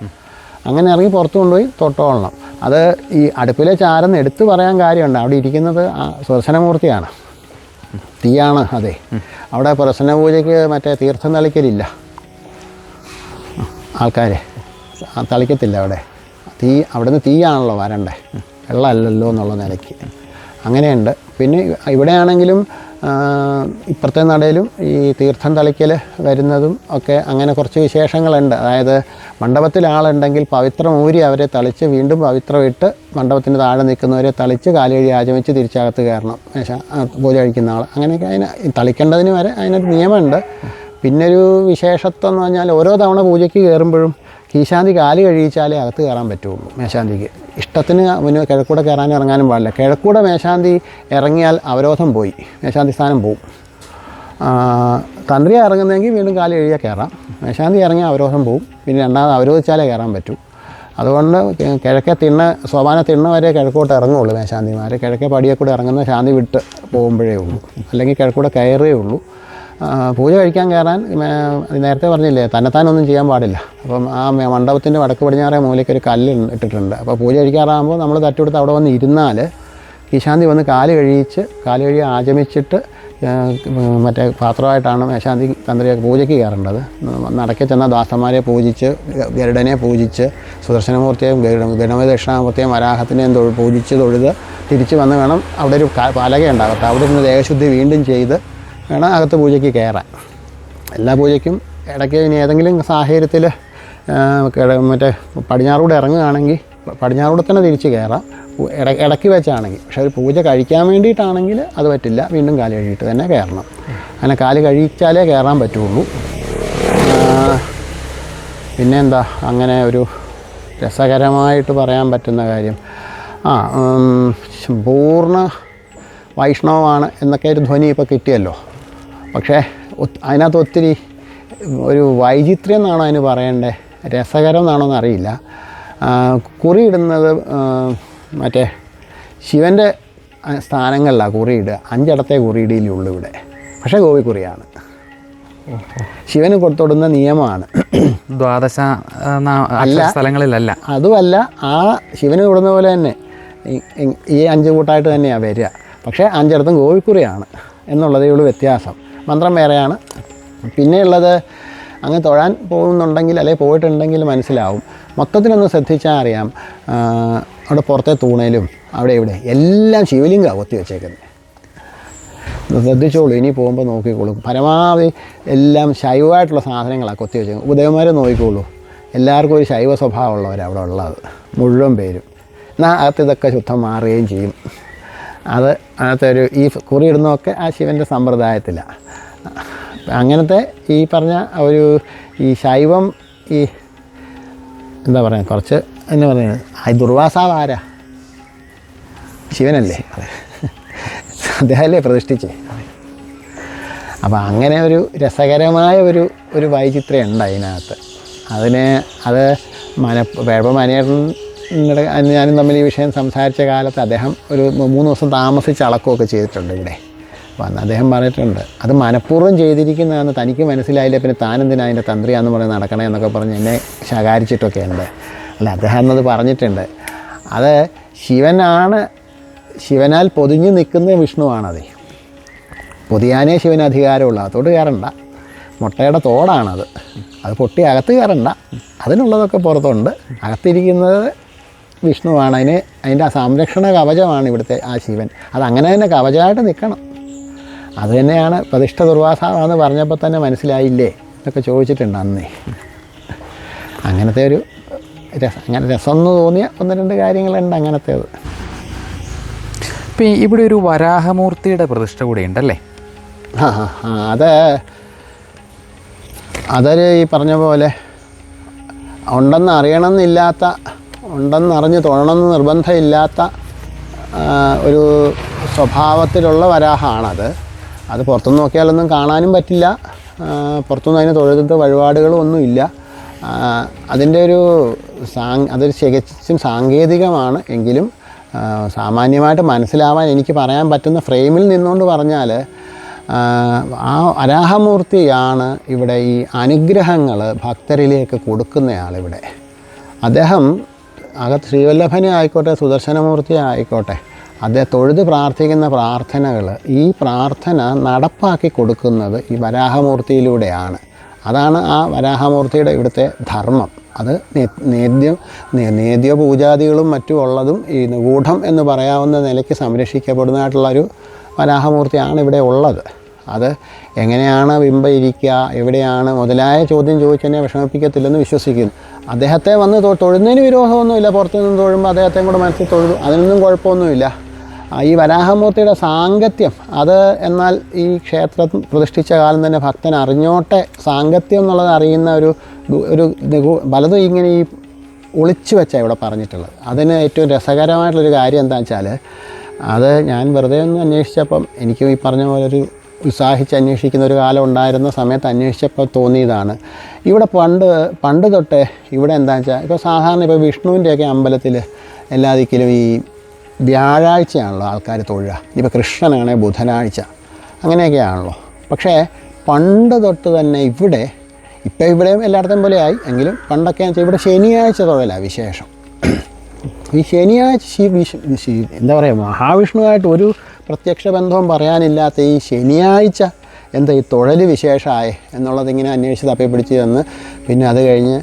[SPEAKER 1] അങ്ങനെ ഇറങ്ങി പുറത്ത് കൊണ്ടുപോയി തൊട്ടോളണം. അത് ഈ അടുപ്പിലെ ചാരം എടുത്തു പറയാൻ കാര്യമുണ്ട്. അവിടെ ഇരിക്കുന്നത് സുദർശനമൂർത്തിയാണ്, തീയാണ്. അതെ, അവിടെ പ്രസന്ന പൂജയ്ക്ക് മറ്റേ തീർത്ഥം തളിക്കലില്ല, ആൾക്കാർ തളിക്കത്തില്ല അവിടെ. അവിടുന്ന് തീയാണല്ലോ വരണ്ടേ, വെള്ളമല്ലല്ലോ എന്നുള്ള നിലയ്ക്ക് അങ്ങനെയുണ്ട്. പിന്നെ ഇവിടെയാണെങ്കിലും ഇപ്പുറത്തെ നടയിലും ഈ തീർത്ഥം തളിക്കൽ വരുന്നതും ഒക്കെ അങ്ങനെ കുറച്ച് വിശേഷങ്ങളുണ്ട്. അതായത് മണ്ഡപത്തിൽ ആളുണ്ടെങ്കിൽ പവിത്രം ഊരി അവരെ തളിച്ച് വീണ്ടും പവിത്രം ഇട്ട് മണ്ഡപത്തിന് താഴെ നിൽക്കുന്നവരെ തളിച്ച് കാലുകഴി ആചമിച്ച് തിരിച്ചകത്ത് കയറണം പൂജ കഴിക്കുന്ന ആൾ. അങ്ങനെയൊക്കെ തളിക്കേണ്ടതിന് വരെ അതിനൊരു നിയമമുണ്ട്. പിന്നൊരു വിശേഷത്വം എന്ന് പറഞ്ഞാൽ ഓരോ തവണ പൂജയ്ക്ക് കയറുമ്പോഴും കീശാന്തി കാല് കഴിച്ചാലേ അകത്ത് കയറാൻ പറ്റുള്ളൂ. മേശാന്തിക്ക് ഇഷ്ടത്തിന് മുന്നേ കിഴക്കൂടെ കയറാനും ഇറങ്ങാനും പാടില്ല. കിഴക്കൂടെ മേശാന്തി ഇറങ്ങിയാൽ അവരോധം പോയി, മേശാന്തി സ്ഥാനം പോവും. തന്ത്രിയാണ് ഇറങ്ങുന്നതെങ്കിൽ വീണ്ടും കാല് കഴിയാൽ കയറാം. മേശാന്തി ഇറങ്ങിയാൽ അവരോധം പോവും. പിന്നെ രണ്ടാമത് അവരോധിച്ചാലേ കയറാൻ പറ്റൂ. അതുകൊണ്ട് കിഴക്കേ സോപാന തിണ്ണ വരെ കിഴക്കോട്ട് ഇറങ്ങുള്ളൂ മേശാന്തിമാർ. കിഴക്കേ പടിയെ കൂടെ ഇറങ്ങുന്ന ശാന്തി വിട്ട് പോകുമ്പോഴേ ഉള്ളൂ, അല്ലെങ്കിൽ കിഴക്കൂടെ കയറേ ഉള്ളൂ. പൂജ കഴിക്കാൻ കയറാൻ നേരത്തെ പറഞ്ഞില്ലേ, തന്നെത്താനൊന്നും ചെയ്യാൻ പാടില്ല. അപ്പം ആ മണ്ഡപത്തിൻ്റെ വടക്ക് പടിഞ്ഞാറേ മൂലയ്ക്കൊരു കല്ല് ഇട്ടിട്ടുണ്ട്. അപ്പോൾ പൂജ കഴിക്കാറാകുമ്പോൾ നമ്മൾ തട്ടുകൊടുത്ത് അവിടെ വന്ന് ഇരുന്നാൽ കീശാന്തി വന്ന് കാല് കഴി ആചമിച്ചിട്ട് മറ്റേ പാത്രമായിട്ടാണ് മേശാന്തി തന്ത്രി പൂജയ്ക്ക് കയറേണ്ടത്. നടക്കെ ചെന്ന ദാസന്മാരെ പൂജിച്ച്, ഗരുഡനെ പൂജിച്ച്, സുദർശനമൂർത്തിയെയും ഗണപതി ദക്ഷിണാമൂർത്തിയെയും വരാഹത്തിനെയും പൂജിച്ച് തൊഴുത് തിരിച്ച് വന്ന് വേണം. അവിടെ ഒരു പലകയുണ്ടാകട്ടെ, അവിടെ നിന്ന് ദേഹശുദ്ധി വീണ്ടും ചെയ്ത് വേണം അകത്ത് പൂജയ്ക്ക് കയറാൻ. എല്ലാ പൂജയ്ക്കും ഇടയ്ക്ക് ഇനി ഏതെങ്കിലും സാഹചര്യത്തിൽ മറ്റേ പടിഞ്ഞാറൂടെ ഇറങ്ങുകയാണെങ്കിൽ പടിഞ്ഞാറൂടെ തന്നെ തിരിച്ച് കയറാം, ഇടയ്ക്ക് വെച്ചാണെങ്കിൽ. പക്ഷേ ഒരു പൂജ കഴിക്കാൻ വേണ്ടിയിട്ടാണെങ്കിൽ അത് പറ്റില്ല, വീണ്ടും കാല് കഴുകിയിട്ട് തന്നെ കയറണം. അങ്ങനെ കാല് കഴിച്ചാലേ കയറാൻ പറ്റുള്ളൂ. പിന്നെന്താ അങ്ങനെ ഒരു രസകരമായിട്ട് പറയാൻ പറ്റുന്ന കാര്യം, പൂർണ്ണ വൈഷ്ണവമാണ് എന്നൊക്കെ ഒരു ധ്വനി ഇപ്പോൾ കിട്ടിയല്ലോ. പക്ഷേ അതിനകത്ത് ഒത്തിരി ഒരു വൈചിത്ര്യം എന്നാണോ അതിന് പറയണ്ടേ, രസകരം എന്നാണോ എന്നറിയില്ല. കുറിയിടുന്നത് മറ്റേ ശിവൻ്റെ സ്ഥാനങ്ങളിലാണ് കുറിയിടുക. 5 ഇടത്തെ കുറിയിടയിലുള്ളൂ ഇവിടെ. പക്ഷേ ഗോപിക്കുറിയാണ്, ശിവന് തൊടുന്ന നിയമമാണ്.
[SPEAKER 2] ദ്വാദശ സ്ഥലങ്ങളിലല്ല,
[SPEAKER 1] അതുമല്ല, ആ ശിവന് തൊടുന്ന പോലെ തന്നെ ഈ 5 കൂട്ടായിട്ട് തന്നെയാണ് വരിക. പക്ഷേ 5 ഇടത്തും ഗോപിക്കുറിയാണ് എന്നുള്ളതേ ഉള്ളൂ വ്യത്യാസം. മന്ത്രം വേറെയാണ്. പിന്നെയുള്ളത് അങ്ങ് തൊഴാൻ പോകുന്നുണ്ടെങ്കിൽ അല്ലെങ്കിൽ പോയിട്ടുണ്ടെങ്കിൽ മനസ്സിലാവും. മൊത്തത്തിലൊന്ന് ശ്രദ്ധിച്ചാൽ അറിയാം, അവിടെ പുറത്തെ തൂണയിലും അവിടെ ഇവിടെ എല്ലാം ശിവലിംഗമാണ് കൊത്തി വെച്ചേക്കുന്നത്. ശ്രദ്ധിച്ചോളൂ, ഇനി പോകുമ്പോൾ നോക്കിക്കോളൂ. പരമാവധി എല്ലാം ശൈവമായിട്ടുള്ള സാധനങ്ങളാണ് കൊത്തി വെച്ചേക്കുന്നത്. ഉപദേവന്മാരെ നോക്കിക്കോളൂ, എല്ലാവർക്കും ഒരു ശൈവ സ്വഭാവമുള്ളവരാണ് അവിടെ ഉള്ളത് മുഴുവൻ പേരും. എന്നാൽ അകത്ത് ഇതൊക്കെ ശുദ്ധം മാറുകയും ചെയ്യും. അത് അതിനകത്തെ ഈ കുറിയിടുന്നതൊക്കെ ആ ശിവൻ്റെ സമ്പ്രദായത്തിലാണ്. അങ്ങനത്തെ ഈ പറഞ്ഞ ഈ ശൈവം എന്താ പറയുക, കുറച്ച് എന്ന് പറയുന്നത് ദുർവാസാവ് ആരാ? ശിവനല്ലേ, അദ്ദേഹമല്ലേ പ്രതിഷ്ഠിച്ചേ. അപ്പോൾ അങ്ങനെ ഒരു രസകരമായ ഒരു വൈചിത്രം ഉണ്ട് അതിനകത്ത്. അത് മനേട്ടൻ ഞാനും തമ്മിൽ ഈ വിഷയം സംസാരിച്ച കാലത്ത് അദ്ദേഹം ഒരു 3 ദിവസം താമസിച്ച് അളക്കുകയൊക്കെ ചെയ്തിട്ടുണ്ട് ഇവിടെ. അപ്പോൾ അദ്ദേഹം പറഞ്ഞിട്ടുണ്ട്, അത് മനഃപൂർവ്വം ചെയ്തിരിക്കുന്നതാണെന്ന് തനിക്ക് മനസ്സിലായില്ല, പിന്നെ താനെന്തിനാ അതിൻ്റെ തന്ത്രിയാണെന്ന് പറഞ്ഞ് നടക്കണേ എന്നൊക്കെ പറഞ്ഞ് എന്നെ ശകാരിച്ചിട്ടൊക്കെ ഉണ്ട്. അല്ല, അദ്ദേഹം എന്നത് പറഞ്ഞിട്ടുണ്ട്. അത് ശിവനാൽ പൊതിഞ്ഞ് നിൽക്കുന്ന വിഷ്ണുവാണത്. പൊതിയാനേ ശിവന് അധികാരമുള്ളൂ, അതോട് കയറണ്ട. മുട്ടയുടെ തോടാണത്, അത് പൊട്ടി അകത്ത് കയറണ്ട. അതിനുള്ളതൊക്കെ പുറത്തുണ്ട്. അകത്തിരിക്കുന്നത് വിഷ്ണുവാണ്. അതിൻ്റെ ആ സംരക്ഷണ കവചമാണ് ഇവിടുത്തെ ആ ശിവൻ. അതങ്ങനെ തന്നെ കവചമായിട്ട് നിൽക്കണം. അത് തന്നെയാണ് പ്രതിഷ്ഠ ദുർവാസാവാന്ന് പറഞ്ഞപ്പോൾ തന്നെ മനസ്സിലായില്ലേ എന്നൊക്കെ ചോദിച്ചിട്ടുണ്ട് അന്നേ. അങ്ങനത്തെ ഒരു അങ്ങനെ രസമെന്ന് തോന്നിയ 1-2 കാര്യങ്ങളുണ്ട് അങ്ങനത്തേത്.
[SPEAKER 2] ഇപ്പം ഇവിടെ ഒരു വരാഹമൂർത്തിയുടെ പ്രതിഷ്ഠ കൂടി ഉണ്ടല്ലേ?
[SPEAKER 1] അതൊരു ഈ പറഞ്ഞ പോലെ ഉണ്ടെന്ന് അറിയണമെന്നില്ലാത്ത, ഉണ്ടെന്നറിഞ്ഞ് തൊഴണമെന്ന് നിർബന്ധമില്ലാത്ത ഒരു സ്വഭാവത്തിലുള്ള വരാഹമാണത്. അത് പുറത്തുനിന്ന് നോക്കിയാലൊന്നും കാണാനും പറ്റില്ല, പുറത്തുനിന്ന് അതിന് തൊഴുത് വഴിപാടുകളും ഒന്നുമില്ല. അതിൻ്റെ ഒരു അതൊരു തികച്ചും സാങ്കേതികമാണ്. എങ്കിലും സാമാന്യമായിട്ട് മനസ്സിലാവാൻ എനിക്ക് പറയാൻ പറ്റുന്ന ഫ്രെയിമിൽ നിന്നുകൊണ്ട് പറഞ്ഞാൽ ആ വരാഹമൂർത്തിയാണ് ഇവിടെ ഈ അനുഗ്രഹങ്ങൾ ഭക്തരിലേക്ക് കൊടുക്കുന്നയാളിവിടെ. അദ്ദേഹം ശ്രീവല്ലഭനെ ആയിക്കോട്ടെ സുദർശനമൂർത്തി ആയിക്കോട്ടെ, അദ്ദേഹം തൊഴുത് പ്രാർത്ഥിക്കുന്ന പ്രാർത്ഥനകൾ, ഈ പ്രാർത്ഥന നടപ്പാക്കി കൊടുക്കുന്നത് ഈ വരാഹമൂർത്തിയിലൂടെയാണ്. അതാണ് ആ വരാഹമൂർത്തിയുടെ ഇവിടുത്തെ ധർമ്മം. അത് നേദ്യ പൂജാദികളും മറ്റും ഉള്ളതും ഈ നിഗൂഢം എന്ന് പറയാവുന്ന നിലയ്ക്ക് സംരക്ഷിക്കപ്പെടുന്നതായിട്ടുള്ളൊരു വരാഹമൂർത്തിയാണ് ഇവിടെ ഉള്ളത്. അത് എങ്ങനെയാണ് ബിംബം ഇരിക്കുക, എവിടെയാണ് മുതലായ ചോദ്യം ചോദിച്ചെന്നെ വിഷമിപ്പിക്കത്തില്ലെന്ന് വിശ്വസിക്കുന്നു. അദ്ദേഹത്തെ വന്ന് തൊഴുന്നതിന് വിരോധമൊന്നുമില്ല. പുറത്തു നിന്ന് തൊഴുമ്പോൾ അദ്ദേഹത്തെയും കൂടെ മനസ്സിൽ തൊഴുതു, അതിനൊന്നും കുഴപ്പമൊന്നുമില്ല. ഈ വരാഹമൂർത്തിയുടെ സാങ്കത്യം അത് എന്നാൽ ഈ ക്ഷേത്രം പ്രതിഷ്ഠിച്ച കാലം തന്നെ ഭക്തൻ അറിഞ്ഞോട്ടെ. സാങ്കത്യം എന്നുള്ളത് അറിയുന്ന ഒരു പലതും ഇങ്ങനെ ഈ ഒളിച്ചു വെച്ചാണ് ഇവിടെ പറഞ്ഞിട്ടുള്ളത്. അതിന് ഏറ്റവും രസകരമായിട്ടുള്ളൊരു കാര്യം എന്താണെന്ന് വെച്ചാൽ, അത് ഞാൻ വെറുതെ ഒന്ന് അന്വേഷിച്ചപ്പം എനിക്ക് ഈ പറഞ്ഞ പോലെ ഒരു ഉത്സാഹിച്ച് അന്വേഷിക്കുന്ന ഒരു കാലം ഉണ്ടായിരുന്ന സമയത്ത് അന്വേഷിച്ചപ്പോൾ തോന്നിയതാണ്. ഇവിടെ പണ്ട് തൊട്ടേ ഇവിടെ എന്താണെന്ന് വെച്ചാൽ, ഇപ്പോൾ സാധാരണ ഇപ്പോൾ വിഷ്ണുവിൻ്റെയൊക്കെ അമ്പലത്തിൽ എല്ലാ ദിക്കിലും ഈ വ്യാഴാഴ്ചയാണല്ലോ ആൾക്കാർ തൊഴുക. ഇപ്പോൾ കൃഷ്ണനാണെങ്കിൽ ബുധനാഴ്ച, അങ്ങനെയൊക്കെയാണല്ലോ. പക്ഷേ പണ്ട് തൊട്ട് തന്നെ ഇവിടെയും എല്ലായിടത്തും പോലെ ആയി, എങ്കിലും പണ്ടൊക്കെ വെച്ചാൽ ഇവിടെ ശനിയാഴ്ച തൊഴലാണ് വിശേഷം. ഈ ശനിയാഴ്ച എന്താ പറയുക, മഹാവിഷ്ണുവായിട്ട് ഒരു പ്രത്യക്ഷ ബന്ധവും പറയാനില്ലാത്ത ഈ ശനിയാഴ്ച എന്താ ഈ തൊഴൽ വിശേഷമായി എന്നുള്ളതിങ്ങനെ അന്വേഷിച്ച് തപ്പിപ്പിടിച്ച് തന്ന്, പിന്നെ അത് കഴിഞ്ഞ്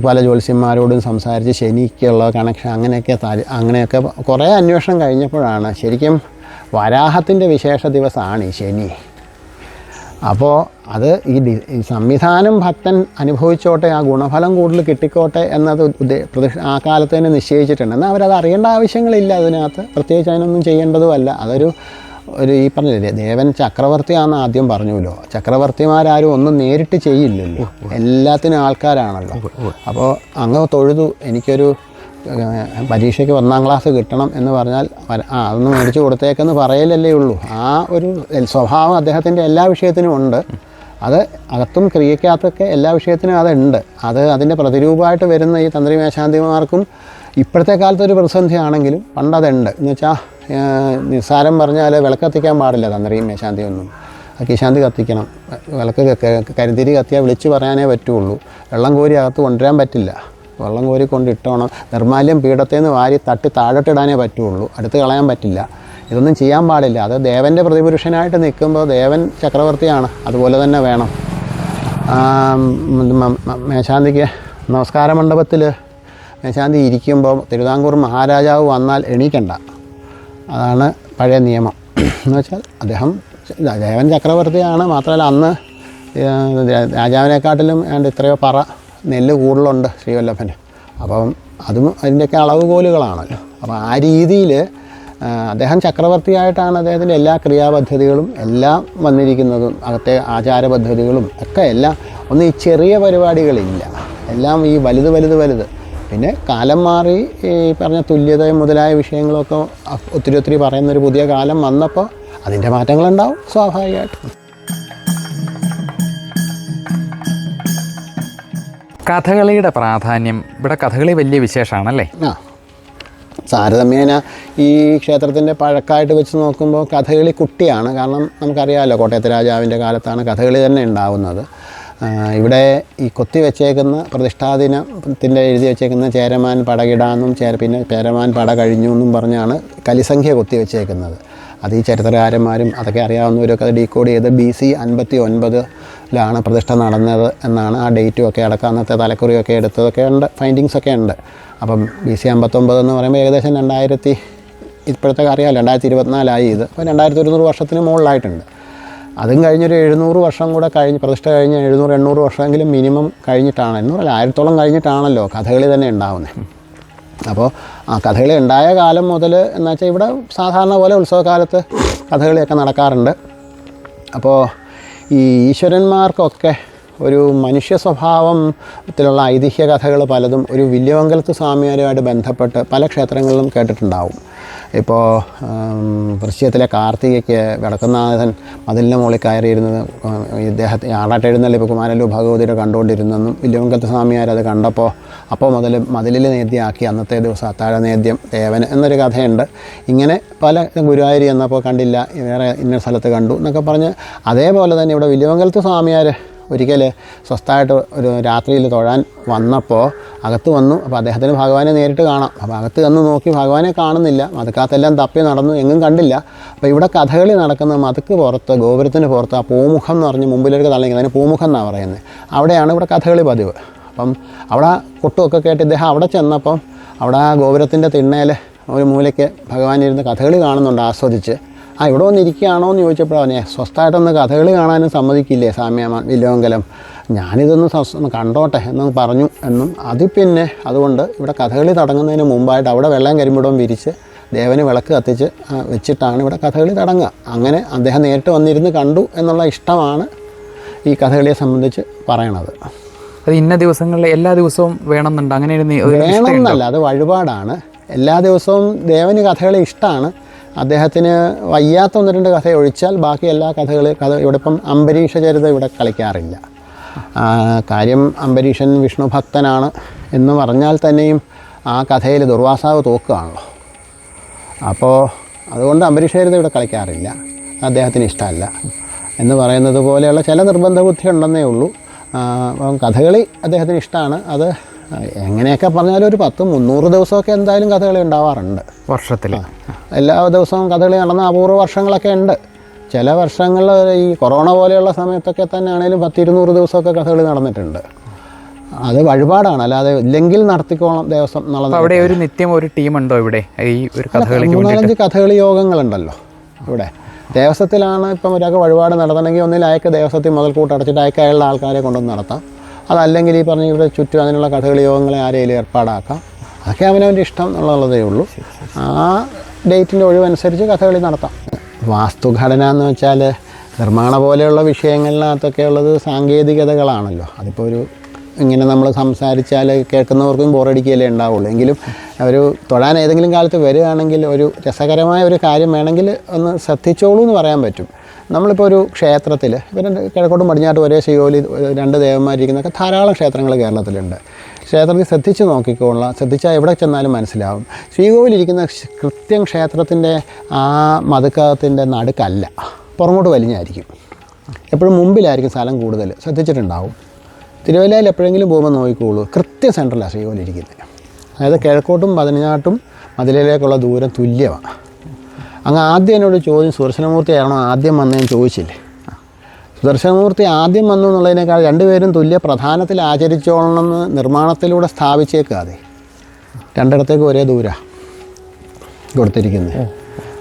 [SPEAKER 1] പല ജ്യോത്സ്യന്മാരോടും സംസാരിച്ച് ശനിക്കുള്ള കണക്ഷൻ അങ്ങനെയൊക്കെ കുറേ അന്വേഷണം കഴിഞ്ഞപ്പോഴാണ് ശരിക്കും വരാഹത്തിൻ്റെ വിശേഷ ദിവസമാണ് ഈ ശനി. അപ്പോൾ അത് ഈ സംവിധാനം ഭക്തൻ അനുഭവിച്ചോട്ടെ, ആ ഗുണഫലം കൂടുതൽ കിട്ടിക്കോട്ടെ എന്നത് ആ കാലത്ത് തന്നെ നിശ്ചയിച്ചിട്ടുണ്ട്. എന്നാൽ അവരത് അറിയേണ്ട ആവശ്യങ്ങളില്ല അതിനകത്ത്, പ്രത്യേകിച്ച് അതിനൊന്നും ചെയ്യേണ്ടതുമല്ല. അതൊരു ഈ പറഞ്ഞില്ലേ, ദേവൻ ചക്രവർത്തിയാണെന്ന് ആദ്യം പറഞ്ഞുല്ലോ. ചക്രവർത്തിമാരാരും ഒന്നും നേരിട്ട് ചെയ്യില്ലല്ലോ, എല്ലാത്തിനും ആൾക്കാരാണല്ലോ. അപ്പോൾ അങ്ങ് തൊഴുതു, എനിക്കൊരു പരീക്ഷയ്ക്ക് 1-ാം ക്ലാസ് കിട്ടണം എന്ന് പറഞ്ഞാൽ അതൊന്ന് മേടിച്ച് കൊടുത്തേക്കെന്ന് പറയലല്ലേ ഉള്ളൂ. ആ ഒരു സ്വഭാവം അദ്ദേഹത്തിൻ്റെ എല്ലാ വിഷയത്തിനും ഉണ്ട്. അത് അകത്തും ക്രിയക്കകത്തൊക്കെ എല്ലാ വിഷയത്തിനും അതുണ്ട്. അതിൻ്റെ പ്രതിരൂപമായിട്ട് വരുന്ന ഈ തന്ത്രി മേശാന്തിമാർക്കും ഇപ്പോഴത്തെ കാലത്തൊരു പ്രതിസന്ധിയാണെങ്കിലും പണ്ടതുണ്ട്. എന്ന് വെച്ചാൽ നിസ്സാരം പറഞ്ഞാൽ വിളക്ക് കത്തിക്കാൻ പാടില്ല തന്ത്രിയും മേശാന്തിയൊന്നും. കിശാന്തി കത്തിക്കണം. വിളക്ക് കരിന്തിരി കത്തിയാൽ വിളിച്ച് പറയാനേ പറ്റുള്ളൂ. വെള്ളം കോരി അകത്ത് കൊണ്ടുവരാൻ പറ്റില്ല. വെള്ളം കോരി കൊണ്ടിട്ടോണം. നിർമ്മാല്യം പീഠത്തേന്ന് വാരി തട്ടി താഴോട്ടിടാനേ പറ്റുള്ളൂ, അടുത്ത് കളയാൻ പറ്റില്ല. ഇതൊന്നും ചെയ്യാൻ പാടില്ല. അത് ദേവൻ്റെ പ്രതിപുരുഷനായിട്ട് നിൽക്കുമ്പോൾ ദേവൻ ചക്രവർത്തിയാണ്, അതുപോലെ തന്നെ വേണം. മേശാന്തിക്ക് നമസ്കാര മണ്ഡപത്തിൽ മേശാന്തി ഇരിക്കുമ്പോൾ തിരുവിതാംകൂർ മഹാരാജാവ് വന്നാൽ എണീക്കണ്ട, അതാണ് പഴയ നിയമം. എന്ന് വെച്ചാൽ ദേവൻ ചക്രവർത്തിയാണ്. മാത്രമല്ല അന്ന് രാജാവിനെക്കാട്ടിലും എത്രയോ പറ നെല്ല് കൂടുതലുണ്ട് ശ്രീവല്ലഭന്. അപ്പം അതിൻ്റെയൊക്കെ അളവുകോലുകളാണല്ലോ. അപ്പോൾ ആ രീതിയിൽ അദ്ദേഹം ചക്രവർത്തിയായിട്ടാണ് അദ്ദേഹത്തിൻ്റെ എല്ലാ ക്രിയാപദ്ധതികളും എല്ലാം വന്നിരിക്കുന്നതും, അകത്തെ ആചാരപദ്ധതികളും ഒക്കെ എല്ലാം. ഒന്നും ഈ ചെറിയ പരിപാടികളില്ല, എല്ലാം ഈ വലുത്. പിന്നെ കാലം മാറി ഈ പറഞ്ഞ തുല്യതയും മുതലായ വിഷയങ്ങളൊക്കെ ഒത്തിരി പറയുന്നൊരു പുതിയ കാലം വന്നപ്പോൾ അതിൻ്റെ മാറ്റങ്ങളുണ്ടാവും സ്വാഭാവികമായിട്ടും.
[SPEAKER 2] കഥകളിയുടെ പ്രാധാന്യം ഇവിടെ, കഥകളി വലിയ വിശേഷമാണല്ലേ?
[SPEAKER 1] താരതമ്യേന ഈ ക്ഷേത്രത്തിൻ്റെ പഴക്കമായിട്ട് വെച്ച് നോക്കുമ്പോൾ കഥകളി കുട്ടിയാണ്. കാരണം നമുക്കറിയാമല്ലോ, കോട്ടയത്ത് രാജാവിൻ്റെ കാലത്താണ് കഥകളി തന്നെ ഉണ്ടാവുന്നത്. ഇവിടെ ഈ കൊത്തി വെച്ചേക്കുന്ന പ്രതിഷ്ഠാദിനത്തിൻ്റെ എഴുതി വെച്ചേക്കുന്ന ചേരമാൻ പടകിടാന്നും പിന്നെ ചേരമാൻ പട കഴിഞ്ഞു എന്നും പറഞ്ഞാണ് കലിസംഖ്യ കൊത്തി വെച്ചേക്കുന്നത്. അത് ഈ ചരിത്രകാരന്മാരും അതൊക്കെ അറിയാവുന്നവരൊക്കെ അത് ഡീകോഡ് ചെയ്ത് BC 59 പ്രതിഷ്ഠ നടന്നത് എന്നാണ് ആ ഡേറ്റും ഒക്കെ അടക്കം അന്നത്തെ തലക്കുറിയൊക്കെ എടുത്തതൊക്കെ ഉണ്ട്, ഫൈൻഡിങ്സൊക്കെ ഉണ്ട്. അപ്പം BC 59 എന്ന് പറയുമ്പോൾ ഏകദേശം 2000 ഇപ്പോഴത്തെ അറിയാമല്ലോ 2024 ഇത്. അപ്പോൾ 2100 വർഷത്തിന് മുകളിലായിട്ടുണ്ട്. അതും കഴിഞ്ഞൊരു 700 വർഷം കൂടെ കഴിഞ്ഞ്, പ്രതിഷ്ഠ കഴിഞ്ഞ് 700-800 വർഷമെങ്കിലും മിനിമം കഴിഞ്ഞിട്ടാണ്, 800 അല്ല 1000-ഓളം കഴിഞ്ഞിട്ടാണല്ലോ കഥകളി തന്നെ ഉണ്ടാവുന്നത്. അപ്പോൾ ആ കഥകളി ഉണ്ടായ കാലം മുതൽ എന്ന് വെച്ചാൽ ഇവിടെ സാധാരണ പോലെ ഉത്സവകാലത്ത് കഥകളിയൊക്കെ നടക്കാറുണ്ട്. അപ്പോൾ ഈ ഈശ്വരന്മാർക്കൊക്കെ ഒരു മനുഷ്യ സ്വഭാവത്തിലുള്ള ഐതിഹ്യ കഥകൾ പലതും ഒരു വില്യമംഗലത്ത് സ്വാമിയാരുമായിട്ട് ബന്ധപ്പെട്ട് പല ക്ഷേത്രങ്ങളിലും കേട്ടിട്ടുണ്ടാവും. ഇപ്പോൾ വൃശ്ചികത്തിലെ കാർത്തികയ്ക്ക് വടക്കുന്നാഥൻ മതിലിൻ്റെ മുകളിൽ കയറിയിരുന്നത് ഇദ്ദേഹത്തെ ആറാട്ടെഴുന്നള്ളിപ്പ് കുമാരല്ലൂർ ഭഗവതിയുടെ കണ്ടുകൊണ്ടിരുന്നെന്നും വില്യമംഗലത്ത് സ്വാമിയാർ അത് കണ്ടപ്പോൾ അപ്പോൾ മുതൽ മതിലിൽ നേദ്യമാക്കി അന്നത്തെ ദിവസം അത്താഴ നേദ്യം ദേവന് എന്നൊരു കഥയുണ്ട്. ഇങ്ങനെ പല ഗുരുവായൂർ എന്നപ്പോൾ കണ്ടില്ല, വേറെ ഇന്ന സ്ഥലത്ത് കണ്ടു എന്നൊക്കെ പറഞ്ഞ് അതേപോലെ തന്നെ ഇവിടെ വില്യമംഗലത്ത് സ്വാമിയാർ ഒരിക്കൽ സ്വസ്ഥമായിട്ട് ഒരു രാത്രിയിൽ തൊഴാൻ വന്നപ്പോൾ അകത്ത് വന്നു. അപ്പോൾ അദ്ദേഹത്തിന് ഭഗവാനെ നേരിട്ട് കാണാം. അപ്പോൾ അകത്ത് വന്ന് നോക്കി ഭഗവാനെ കാണുന്നില്ല, മതുക്കകത്തെല്ലാം തപ്പി നടന്നു, എങ്ങും കണ്ടില്ല. അപ്പോൾ ഇവിടെ കഥകളി നടക്കുന്ന മതുക്ക് പുറത്ത്, ഗോപുരത്തിന് പുറത്ത് ആ പൂമുഖം എന്ന് പറഞ്ഞ് മുമ്പിലേക്ക് തള്ളിക്കുന്നത്, അതിന് പൂമുഖം എന്നാണ് പറയുന്നത്. അവിടെയാണ് ഇവിടെ കഥകളി പതിവ്. അപ്പം അവിടെ കൊട്ടുമൊക്കെ കേട്ട് ഇദ്ദേഹം അവിടെ ചെന്നപ്പം അവിടെ ആ ഗോപുരത്തിൻ്റെ തിണ്ണയിൽ ഒരു മൂലയ്ക്ക് ഭഗവാൻ ഇരുന്ന് കഥകളി കാണുന്നുണ്ട് ആസ്വദിച്ച്. ഇവിടെ വന്നിരിക്കുകയാണോ എന്ന് ചോദിച്ചപ്പോൾ അവനെ സ്വസ്ഥമായിട്ടൊന്ന് കഥകളി കാണാനും സമ്മതിക്കില്ലേ സാമ്യമാൻ വില്യമംഗലം, ഞാനിതൊന്ന് കണ്ടോട്ടെ എന്ന് പറഞ്ഞു എന്നും. അതിൽ പിന്നെ അതുകൊണ്ട് ഇവിടെ കഥകളി തുടങ്ങുന്നതിന് മുമ്പായിട്ട് അവിടെ വെള്ളം കരിമ്പിടവും വിരിച്ച് ദേവന് വിളക്ക് കത്തിച്ച് വെച്ചിട്ടാണ് ഇവിടെ കഥകളി തുടങ്ങുക. അങ്ങനെ അദ്ദേഹം നേരിട്ട് വന്നിരുന്ന് കണ്ടു എന്നുള്ള ഇഷ്ടമാണ് ഈ കഥകളിയെ സംബന്ധിച്ച് പറയണത്.
[SPEAKER 2] അത് ഇന്ന ദിവസങ്ങളിൽ എല്ലാ ദിവസവും വേണമെന്നുണ്ട്, അങ്ങനെ
[SPEAKER 1] വേണമെന്നല്ല, അത് വഴിപാടാണ്. എല്ലാ ദിവസവും ദേവന് കഥകളി ഇഷ്ടമാണ്. അദ്ദേഹത്തിന് വയ്യാത്ത 1-2 കഥ ഒഴിച്ചാൽ ബാക്കി എല്ലാ കഥ ഇവിടെ ഇപ്പം അംബരീഷ ചരിതം ഇവിടെ കളിക്കാറില്ല. കാര്യം അംബരീഷൻ വിഷ്ണു ഭക്തനാണ് എന്ന് പറഞ്ഞാൽ തന്നെയും ആ കഥയിൽ ദുർവാസാവ് തോക്കുകയാണല്ലോ. അപ്പോൾ അതുകൊണ്ട് അംബരീഷ ചരിതം ഇവിടെ കളിക്കാറില്ല, അദ്ദേഹത്തിന് ഇഷ്ടമല്ല എന്ന് പറയുന്നത് പോലെയുള്ള ചില നിർബന്ധ ബുദ്ധി ഉണ്ടെന്നേ ഉള്ളൂ. കഥകളി അദ്ദേഹത്തിന് ഇഷ്ടമാണ്. അത് എങ്ങനെയൊക്കെ പറഞ്ഞാലും ഒരു 100-300 ദിവസമൊക്കെ എന്തായാലും കഥകളി ഉണ്ടാവാറുണ്ട്
[SPEAKER 2] വർഷത്തിൽ.
[SPEAKER 1] എല്ലാ ദിവസവും കഥകളി നടന്ന അപൂർവ വർഷങ്ങളൊക്കെ ഉണ്ട്. ചില വർഷങ്ങളിൽ ഈ കൊറോണ പോലെയുള്ള സമയത്തൊക്കെ തന്നെ ആണെങ്കിലും 10-200 ദിവസമൊക്കെ കഥകളി നടന്നിട്ടുണ്ട്. അത് വഴിപാടാണ്, അല്ലാതെ ഇല്ലെങ്കിൽ നടത്തിക്കോളം ദിവസം എന്നുള്ളത്.
[SPEAKER 2] അവിടെ ഒരു നിത്യം ഒരു ടീമുണ്ടോ ഇവിടെ ഈ ഒരു കഥകളി?
[SPEAKER 1] 3-4 കഥകളി യോഗങ്ങളുണ്ടല്ലോ ഇവിടെ. ദേവസ്വത്തിലാണ് ഇപ്പം ഒരാൾക്ക് വഴിപാട് നടത്തണമെങ്കിൽ ഒന്നിൽ അയക്ക് ദേവസ്വത്തിൽ മുതൽക്കൂട്ട് അടച്ചിട്ട് അയക്ക് അയാളുടെ ആൾക്കാരെ കൊണ്ടുവന്ന് നടത്താം. അതല്ലെങ്കിൽ ഈ പറഞ്ഞ ഇവിടെ ചുറ്റും അതിനുള്ള കഥകളി യോഗങ്ങളെ ആരെയും ഏർപ്പാടാക്കാം. അതൊക്കെ അവനവൻ്റെ ഇഷ്ടം എന്നുള്ളതേ ഉള്ളൂ. ആ ഡേറ്റിൻ്റെ ഒഴിവനുസരിച്ച് കഥകളി നടത്താം. വാസ്തുഘടന എന്ന് വെച്ചാൽ നിർമ്മാണ പോലെയുള്ള വിഷയങ്ങളിനകത്തൊക്കെ ഉള്ളത് സാങ്കേതികതകളാണല്ലോ. അതിപ്പോൾ ഒരു ഇങ്ങനെ നമ്മൾ സംസാരിച്ചാൽ കേൾക്കുന്നവർക്കും ബോറടിക്കുകയല്ലേ ഉണ്ടാവുള്ളൂ. എങ്കിലും ഒരു തൊഴാൻ ഏതെങ്കിലും കാലത്ത് വരികയാണെങ്കിൽ ഒരു രസകരമായ ഒരു കാര്യം വേണമെങ്കിൽ ഒന്ന് ശ്രദ്ധിച്ചോളൂ എന്ന് പറയാൻ പറ്റും. നമ്മളിപ്പോൾ ഒരു ക്ഷേത്രത്തിൽ ഇവർ കിഴക്കോട്ടും പടിഞ്ഞാട്ടും ഒരേ ശിവോലി 2 ദേവന്മാരിരിക്കുന്നൊക്കെ ധാരാളം ക്ഷേത്രങ്ങൾ കേരളത്തിലുണ്ട്. ക്ഷേത്രത്തിൽ ശ്രദ്ധിച്ച് നോക്കിക്കൊള്ളാം, ശ്രദ്ധിച്ചാൽ എവിടെ ചെന്നാലും മനസ്സിലാവും. ശ്രീകോവിലിരിക്കുന്ന കൃത്യം ക്ഷേത്രത്തിൻ്റെ ആ മതുക്കകത്തിൻ്റെ നടുക്കല്ല, പുറകോട്ട് വലിഞ്ഞായിരിക്കും. എപ്പോഴും മുമ്പിലായിരിക്കും സ്ഥലം കൂടുതൽ, ശ്രദ്ധിച്ചിട്ടുണ്ടാവും. തിരുവല്ലയിൽ എപ്പോഴെങ്കിലും പോകുമ്പോൾ നോക്കിക്കോളൂ, കൃത്യം സെൻറ്ററിലാണ് ശ്രീകോവിലിരിക്കുന്നത്. അതായത് കിഴക്കോട്ടും പടിഞ്ഞാട്ടും മതിലിലേക്കുള്ള ദൂരം തുല്യമാണ്. അങ്ങ് ആദ്യം എന്നോട് ചോദ്യം സുദർശനമൂർത്തിയാണോ ആദ്യം വന്നതെന്ന് ചോദിച്ചില്ലേ. സുദർശനമൂർത്തി ആദ്യം വന്നു എന്നുള്ളതിനേക്കാൾ 2 പേരും തുല്യ പ്രധാനത്തിൽ ആചരിച്ചോളണമെന്ന് നിർമ്മാണത്തിലൂടെ സ്ഥാപിച്ചേക്കാതെ 2 ഒരേ ദൂരമാണ് കൊടുത്തിരിക്കുന്നത്.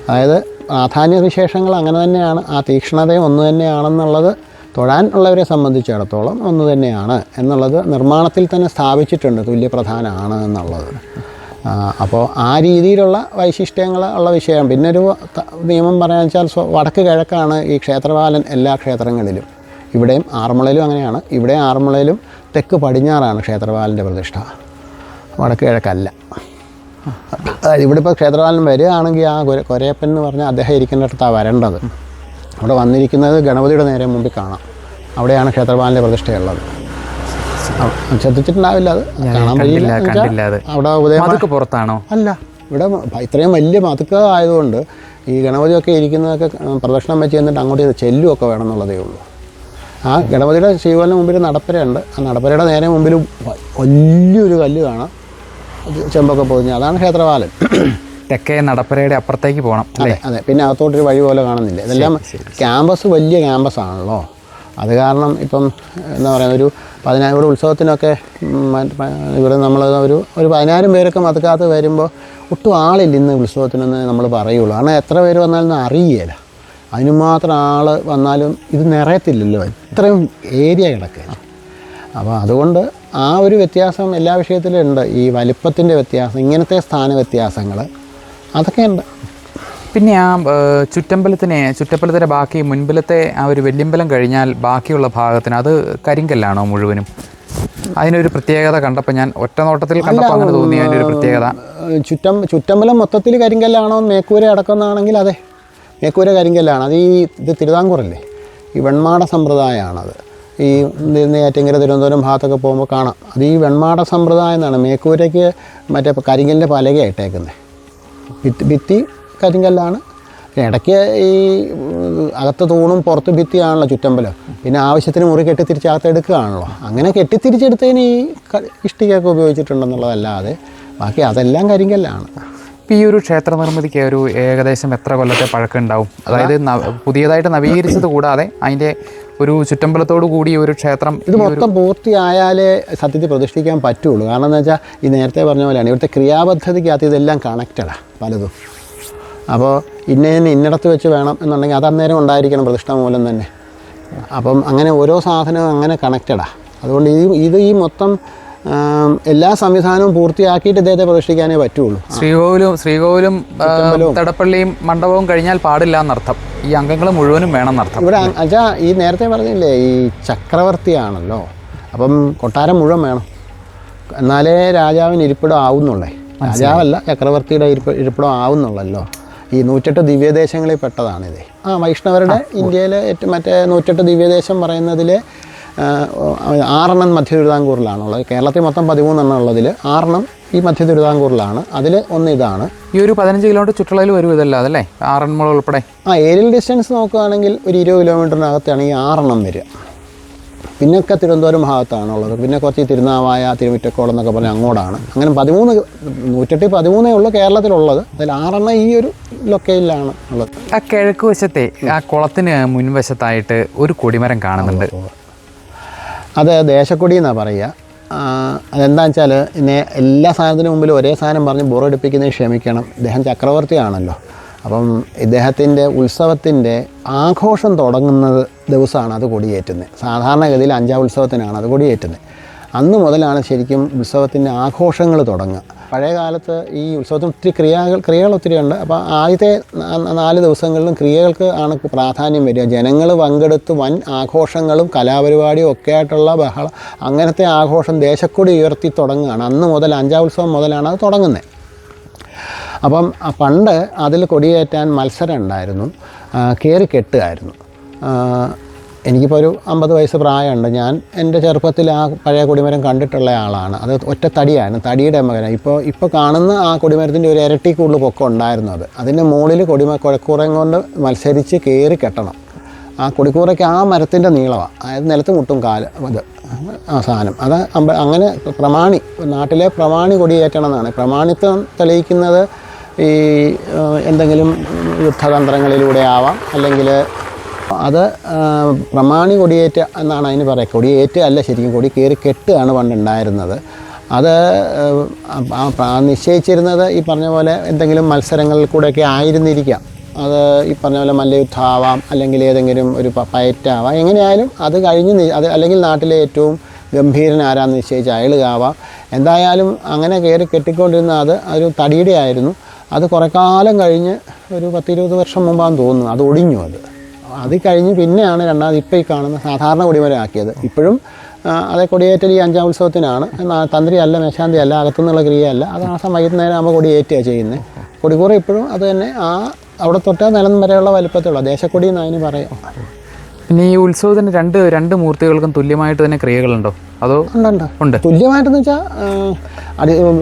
[SPEAKER 1] അതായത് പ്രാധാന്യ വിശേഷങ്ങൾ അങ്ങനെ തന്നെയാണ്, ആ തീക്ഷ്ണതയും ഒന്ന് തന്നെയാണെന്നുള്ളത് തൊഴാൻ ഉള്ളവരെ സംബന്ധിച്ചിടത്തോളം ഒന്ന് തന്നെയാണ് എന്നുള്ളത് നിർമ്മാണത്തിൽ തന്നെ സ്ഥാപിച്ചിട്ടുണ്ട്, തുല്യപ്രധാനമാണ് എന്നുള്ളത്. അപ്പോൾ ആ രീതിയിലുള്ള വൈശിഷ്ട്യങ്ങൾ ഉള്ള വിഷയം. പിന്നെ ഒരു നിയമം പറയാന്ന് വെച്ചാൽ വടക്ക് കിഴക്കാണ് ഈ ക്ഷേത്രപാലൻ എല്ലാ ക്ഷേത്രങ്ങളിലും. ഇവിടെയും ആറന്മുളയിലും അങ്ങനെയാണ്. ഇവിടെയും ആറന്മുളയിലും തെക്ക് പടിഞ്ഞാറാണ് ക്ഷേത്രപാലൻ്റെ പ്രതിഷ്ഠ, വടക്ക് കിഴക്കല്ല. ഇവിടെ ഇപ്പോൾ ക്ഷേത്രപാലൻ വരികയാണെങ്കിൽ ആ കൊരയപ്പൻ എന്ന് പറഞ്ഞാൽ അദ്ദേഹം ഇരിക്കുന്നിടത്താണ് വരേണ്ടത്. അവിടെ വന്നിരിക്കുന്നത് ഗണപതിയുടെ നേരെ മുമ്പിൽ കാണാം. അവിടെയാണ് ക്ഷേത്രപാലൻ്റെ പ്രതിഷ്ഠയുള്ളത്. ശ്രദ്ധിച്ചിട്ടുണ്ടാവില്ല, അത് കാണാൻ കഴിയില്ല. അവിടെ ഉദയം
[SPEAKER 2] പുറത്താണോ?
[SPEAKER 1] അല്ല, ഇവിടെ ഇത്രയും വലിയ മതുക്ക ആയതുകൊണ്ട് ഈ ഗണപതിയൊക്കെ ഇരിക്കുന്നതൊക്കെ പ്രദക്ഷിണം വെച്ച് ചെന്നിട്ട് അങ്ങോട്ട് ചെല്ലുമൊക്കെ വേണം എന്നുള്ളതേ ഉള്ളൂ. ആ ഗണപതിയുടെ ശ്രീകോവിലിന് മുമ്പിൽ നടപ്പരയുണ്ട്. ആ നടപ്പരയുടെ നേരെ മുമ്പിൽ വലിയൊരു കല്ല് കാണാം, ചെമ്പൊക്കെ പൊതിഞ്ഞ്, അതാണ് ക്ഷേത്രപാലൻ.
[SPEAKER 2] തെക്കേ നടപ്പരയുടെ അപ്പുറത്തേക്ക് പോകണം.
[SPEAKER 1] അതെ അതെ. പിന്നെ അകത്തോട്ടൊരു വഴി പോലെ കാണുന്നില്ല. ഇതെല്ലാം ക്യാമ്പസ് വലിയ ക്യാമ്പസാണല്ലോ. അത് കാരണം ഇപ്പം എന്താ പറയുക, ഒരു 10,000 ഇവിടെ ഉത്സവത്തിനൊക്കെ ഇവിടെ നമ്മൾ ഒരു 10,000 പേരൊക്കെ മതുക്കകത്ത് വരുമ്പോൾ ഒട്ടും ആളില്ല ഇന്ന് ഉത്സവത്തിനെന്ന് നമ്മൾ പറയുള്ളൂ. കാരണം എത്ര പേര് വന്നാലും അറിയില്ല. അതിന് മാത്രം ആൾ വന്നാലും ഇത് നിറയത്തില്ലല്ലോ, ഇത്രയും ഏരിയ കിടക്കുക. അപ്പോൾ അതുകൊണ്ട് ആ ഒരു വ്യത്യാസം എല്ലാ വിഷയത്തിലും ഉണ്ട്. ഈ വലിപ്പത്തിൻ്റെ വ്യത്യാസം, ഇങ്ങനത്തെ സ്ഥാന വ്യത്യാസങ്ങൾ അതൊക്കെ ഉണ്ട്.
[SPEAKER 2] പിന്നെ ആ ചുറ്റമ്പലത്തിൻ്റെ ബാക്കി മുൻപിലത്തെ ആ ഒരു വെല്ലിമ്പലം കഴിഞ്ഞാൽ ബാക്കിയുള്ള ഭാഗത്തിന് അത് കരിങ്കല്ലാണോ മുഴുവനും? അതിനൊരു പ്രത്യേകത കണ്ടപ്പോൾ ഞാൻ ഒറ്റ നോട്ടത്തിൽ കണ്ടപ്പോൾ അങ്ങനെ തോന്നി അതിൻ്റെ ഒരു പ്രത്യേകത.
[SPEAKER 1] ചുറ്റമ്പലം മൊത്തത്തിൽ കരിങ്കല്ലാണോ മേക്കൂര അടക്കമെന്നാണെങ്കിൽ അതെ, മേക്കൂര കരിങ്കല്ലാണ്. അത് ഇത് തിരുവിതാംകൂറല്ലേ, ഈ വെൺമാട സമ്പ്രദായമാണത്. ഈ നെയ്യാറ്റിൻകര തിരുവനന്തപുരം ഭാഗത്തൊക്കെ പോകുമ്പോൾ കാണാം. അത് ഈ വെൺമാട സമ്പ്രദായം എന്നാണ്. മേക്കൂരയ്ക്ക് മറ്റേ കരിങ്കല്ലിൻ്റെ പലകയാണ് ഇട്ടേക്കുന്നത്. ഭിത്തി കരിങ്കല്ലാണ്. ഇടയ്ക്ക് ഈ അകത്ത് തൂണും പുറത്ത് ഭിത്തിയാണല്ലോ ചുറ്റമ്പലം. പിന്നെ ആവശ്യത്തിന് മുറി കെട്ടിത്തിരിച്ചകത്ത് എടുക്കുകയാണല്ലോ. അങ്ങനെ കെട്ടിത്തിരിച്ചെടുത്തതിന് ഈ ഇഷ്ടികയൊക്കെ ഉപയോഗിച്ചിട്ടുണ്ടെന്നുള്ളതല്ലാതെ ബാക്കി അതെല്ലാം കരിങ്കല്ലാണ്.
[SPEAKER 2] ഇപ്പോൾ ഈ ഒരു ക്ഷേത്ര നിർമ്മിതിക്ക് ഒരു ഏകദേശം എത്ര കൊല്ലത്തെ പഴക്കം ഉണ്ടാവും? അതായത് പുതിയതായിട്ട് നവീകരിച്ചത് കൂടാതെ അതിൻ്റെ ഒരു ചുറ്റമ്പലത്തോടു കൂടി ഒരു ക്ഷേത്രം
[SPEAKER 1] ഇത് മൊത്തം പൂർത്തിയായാലേ സത്യത്തിൽ പ്രതിഷ്ഠിക്കാൻ പറ്റുള്ളൂ. കാരണം എന്താ വെച്ചാൽ ഈ നേരത്തെ പറഞ്ഞ പോലെയാണ് ഇവിടുത്തെ ക്രിയാപദ്ധതിക്കകത്ത് ഇതെല്ലാം കണക്റ്റഡാണ് പലതും. അപ്പോൾ ഇന്നിടത്ത് വെച്ച് വേണം എന്നുണ്ടെങ്കിൽ അത് അന്നേരം ഉണ്ടായിരിക്കണം പ്രതിഷ്ഠാ മൂലം തന്നെ. അപ്പം അങ്ങനെ ഓരോ സാധനവും അങ്ങനെ കണക്റ്റഡാണ്. അതുകൊണ്ട് ഈ മൊത്തം എല്ലാ സംവിധാനവും പൂർത്തിയാക്കിയിട്ട് ഇദ്ദേഹത്തെ പ്രതിഷ്ഠിക്കാനേ പറ്റുള്ളൂ.
[SPEAKER 2] ശ്രീകോവിലും തടപ്പള്ളിയും മണ്ഡപവും കഴിഞ്ഞാൽ പാടില്ല എന്നർത്ഥം. ഈ അംഗങ്ങൾ മുഴുവനും വേണം എന്നർത്ഥം.
[SPEAKER 1] ഇവിടെ ഈ നേരത്തെ പറഞ്ഞില്ലേ ഈ ചക്രവർത്തിയാണല്ലോ, അപ്പം കൊട്ടാരം മുഴുവൻ വേണം, എന്നാലേ രാജാവിന് ഇരിപ്പിടം ആവുന്നുള്ളേ. രാജാവല്ല, ചക്രവർത്തിയുടെ ഇരിപ്പിടം ആവുന്നുള്ളല്ലോ. ഈ 108 ദിവ്യദേശങ്ങളിൽ പെട്ടതാണിത്. വൈഷ്ണവരുടെ ഇന്ത്യയിലെ മറ്റേ 108 ദിവ്യദേശം പറയുന്നതിൽ 6 മധ്യ തിരുവിതാംകൂറിലാണുള്ളത്. കേരളത്തിൽ മൊത്തം 13 ഉള്ളതിൽ 6 ഈ മധ്യ തിരുവിതാംകൂറിലാണ്. അതിൽ ഒന്ന് ഇതാണ്.
[SPEAKER 2] ഈ ഒരു 15 കിലോമീറ്റർ ചുറ്റളവിൽ വരും ഇതല്ല അതല്ലേ, ആറന്മുള ഉൾപ്പെടെ?
[SPEAKER 1] ഏരിയൽ ഡിസ്റ്റൻസ് നോക്കുകയാണെങ്കിൽ ഒരു 20 കിലോമീറ്ററിനകത്താണ് ഈ 6 വരിക. പിന്നൊക്കെ തിരുവനന്തപുരം ഭാഗത്താണുള്ളത്. പിന്നെ കുറച്ച് തിരുനാവായ, തിരുമിറ്റക്കോളം എന്നൊക്കെ പറഞ്ഞാൽ അങ്ങോട്ടാണ്. അങ്ങനെ 113 ഉള്ളൂ കേരളത്തിലുള്ളത്. അതിൽ 6 ഈ ഒരു ലൊക്കേഷനിലാണ് ഉള്ളത്.
[SPEAKER 2] ആ കിഴക്ക് വശത്തെ ആ കുളത്തിന് മുൻവശത്തായിട്ട് ഒരു കൊടിമരം കാണുന്നുണ്ട്.
[SPEAKER 1] അത് ദേശക്കൊടി എന്നാണ് പറയുക. അതെന്താണെന്ന് വെച്ചാൽ എല്ലാ സാധനത്തിനും മുമ്പിൽ ഒരേ സാധനം പറഞ്ഞ് ബോറടിപ്പിക്കുന്നത് ക്ഷമിക്കണം. ഇദ്ദേഹം ചക്രവർത്തിയാണല്ലോ. അപ്പം ഇദ്ദേഹത്തിൻ്റെ ഉത്സവത്തിൻ്റെ ആഘോഷം തുടങ്ങുന്നത് ദിവസമാണ് അത് കൊടിയേറ്റുന്നത്. സാധാരണഗതിയിൽ 5 ഉത്സവത്തിനാണ് അത് കൊടിയേറ്റുന്നത്. അന്ന് മുതലാണ് ശരിക്കും ഉത്സവത്തിൻ്റെ ആഘോഷങ്ങൾ തുടങ്ങുക. പഴയ കാലത്ത് ഈ ഉത്സവത്തിന് ഒത്തിരി ക്രിയകൾ ഒത്തിരി ഉണ്ട്. അപ്പോൾ ആദ്യത്തെ 4 ദിവസങ്ങളിലും ക്രിയകൾക്ക് ആണ് പ്രാധാന്യം വരിക. ജനങ്ങൾ പങ്കെടുത്ത് വൻ ആഘോഷങ്ങളും കലാപരിപാടിയും ഒക്കെ ആയിട്ടുള്ള ബഹളം, അങ്ങനത്തെ ആഘോഷം ദേശക്കൊടി ഉയർത്തി തുടങ്ങുകയാണ്. അന്ന് മുതൽ 5 ഉത്സവം മുതലാണ് അത് തുടങ്ങുന്നത്. അപ്പം പണ്ട് അതിൽ കൊടിയേറ്റാൻ മത്സരം ഉണ്ടായിരുന്നു, കയറി കെട്ടുമായിരുന്നു. എനിക്കിപ്പോൾ ഒരു 50 വയസ്സ് പ്രായമുണ്ട്. ഞാൻ എൻ്റെ ചെറുപ്പത്തിൽ ആ പഴയ കൊടിമരം കണ്ടിട്ടുള്ള ആളാണ്. അത് ഒറ്റ തടിയാണ്, തടിയുടെ മകനാണ്. ഇപ്പോൾ കാണുന്ന ആ കൊടിമരത്തിൻ്റെ ഒരു ഇരട്ടി കൂടുതൽ പൊക്കം ഉണ്ടായിരുന്നു. അതിൻ്റെ മുകളിൽ കൊടിക്കൂറയും കൊണ്ട് മത്സരിച്ച് കയറി കെട്ടണം. ആ കൊടിക്കൂറയ്ക്ക് ആ മരത്തിൻ്റെ നീളമാണ്, അതായത് നിലത്ത് മുട്ടും കാല് അത് ആ സാധനം. അത് അങ്ങനെ പ്രമാണി, നാട്ടിലെ പ്രമാണി കൊടിയേറ്റണം എന്നാണ്. പ്രമാണിത്വം തെളിയിക്കുന്നത് ഈ എന്തെങ്കിലും യുദ്ധതന്ത്രങ്ങളിലൂടെ ആവാം, അല്ലെങ്കിൽ അത് പ്രമാണി കൊടിയേറ്റ എന്നാണ് അതിന് പറയുക. കൊടിയേറ്റ അല്ല, ശരിക്കും കൊടി കയറി കെട്ടുകയാണ് പണ്ടുണ്ടായിരുന്നത്. അത് നിശ്ചയിച്ചിരുന്നത് ഈ പറഞ്ഞ പോലെ എന്തെങ്കിലും മത്സരങ്ങളിൽ കൂടെയൊക്കെ ആയിരുന്നിരിക്കാം. അത് ഈ പറഞ്ഞ പോലെ മല്ലയുദ്ധമാവാം, അല്ലെങ്കിൽ ഏതെങ്കിലും ഒരു പയറ്റാവാം. എങ്ങനെയായാലും അത് കഴിഞ്ഞ് അത് അല്ലെങ്കിൽ നാട്ടിലെ ഏറ്റവും ഗംഭീരൻ ആരാന്ന് നിശ്ചയിച്ച അയാളുകാവാം. എന്തായാലും അങ്ങനെ കയറി കെട്ടിക്കൊണ്ടിരുന്ന അത് ഒരു തടിയുടെ ആയിരുന്നു. അത് കുറേ കാലം കഴിഞ്ഞ് ഒരു 10-20 വർഷം മുമ്പാന്ന് തോന്നുന്നു അത് ഒടിഞ്ഞു. അത് കഴിഞ്ഞ് പിന്നെയാണ് രണ്ടാമത് ഇപ്പോൾ ഈ കാണുന്ന സാധാരണ കൊടിമരം ആക്കിയത്. ഇപ്പോഴും അതേ കൊടിയേറ്റൽ ഈ 5 ഉത്സവത്തിനാണ്. തന്ത്രി അല്ല, മേശാന്തി അല്ല, അകത്തുനിന്നുള്ള ക്രിയയല്ല. അത് ആ വൈകുന്നേരം ആകുമ്പോൾ കൊടിയേറ്റുകയാണ് ചെയ്യുന്നത്. കൊടിക്കൂറ ഇപ്പോഴും അത് തന്നെ അവിടെ തൊട്ട് നിലം വരെയുള്ള വലിപ്പത്തിലുള്ള ദേശക്കൊടി എന്ന് അതിന് പറയാം.
[SPEAKER 2] പിന്നെ ഈ ഉത്സവത്തിന് രണ്ട് മൂർത്തികൾക്കും തുല്യമായിട്ട് തന്നെ ക്രിയകളുണ്ടോ? അതോ? ഉണ്ട്.
[SPEAKER 1] തുല്യമായിട്ടെന്ന് വെച്ചാൽ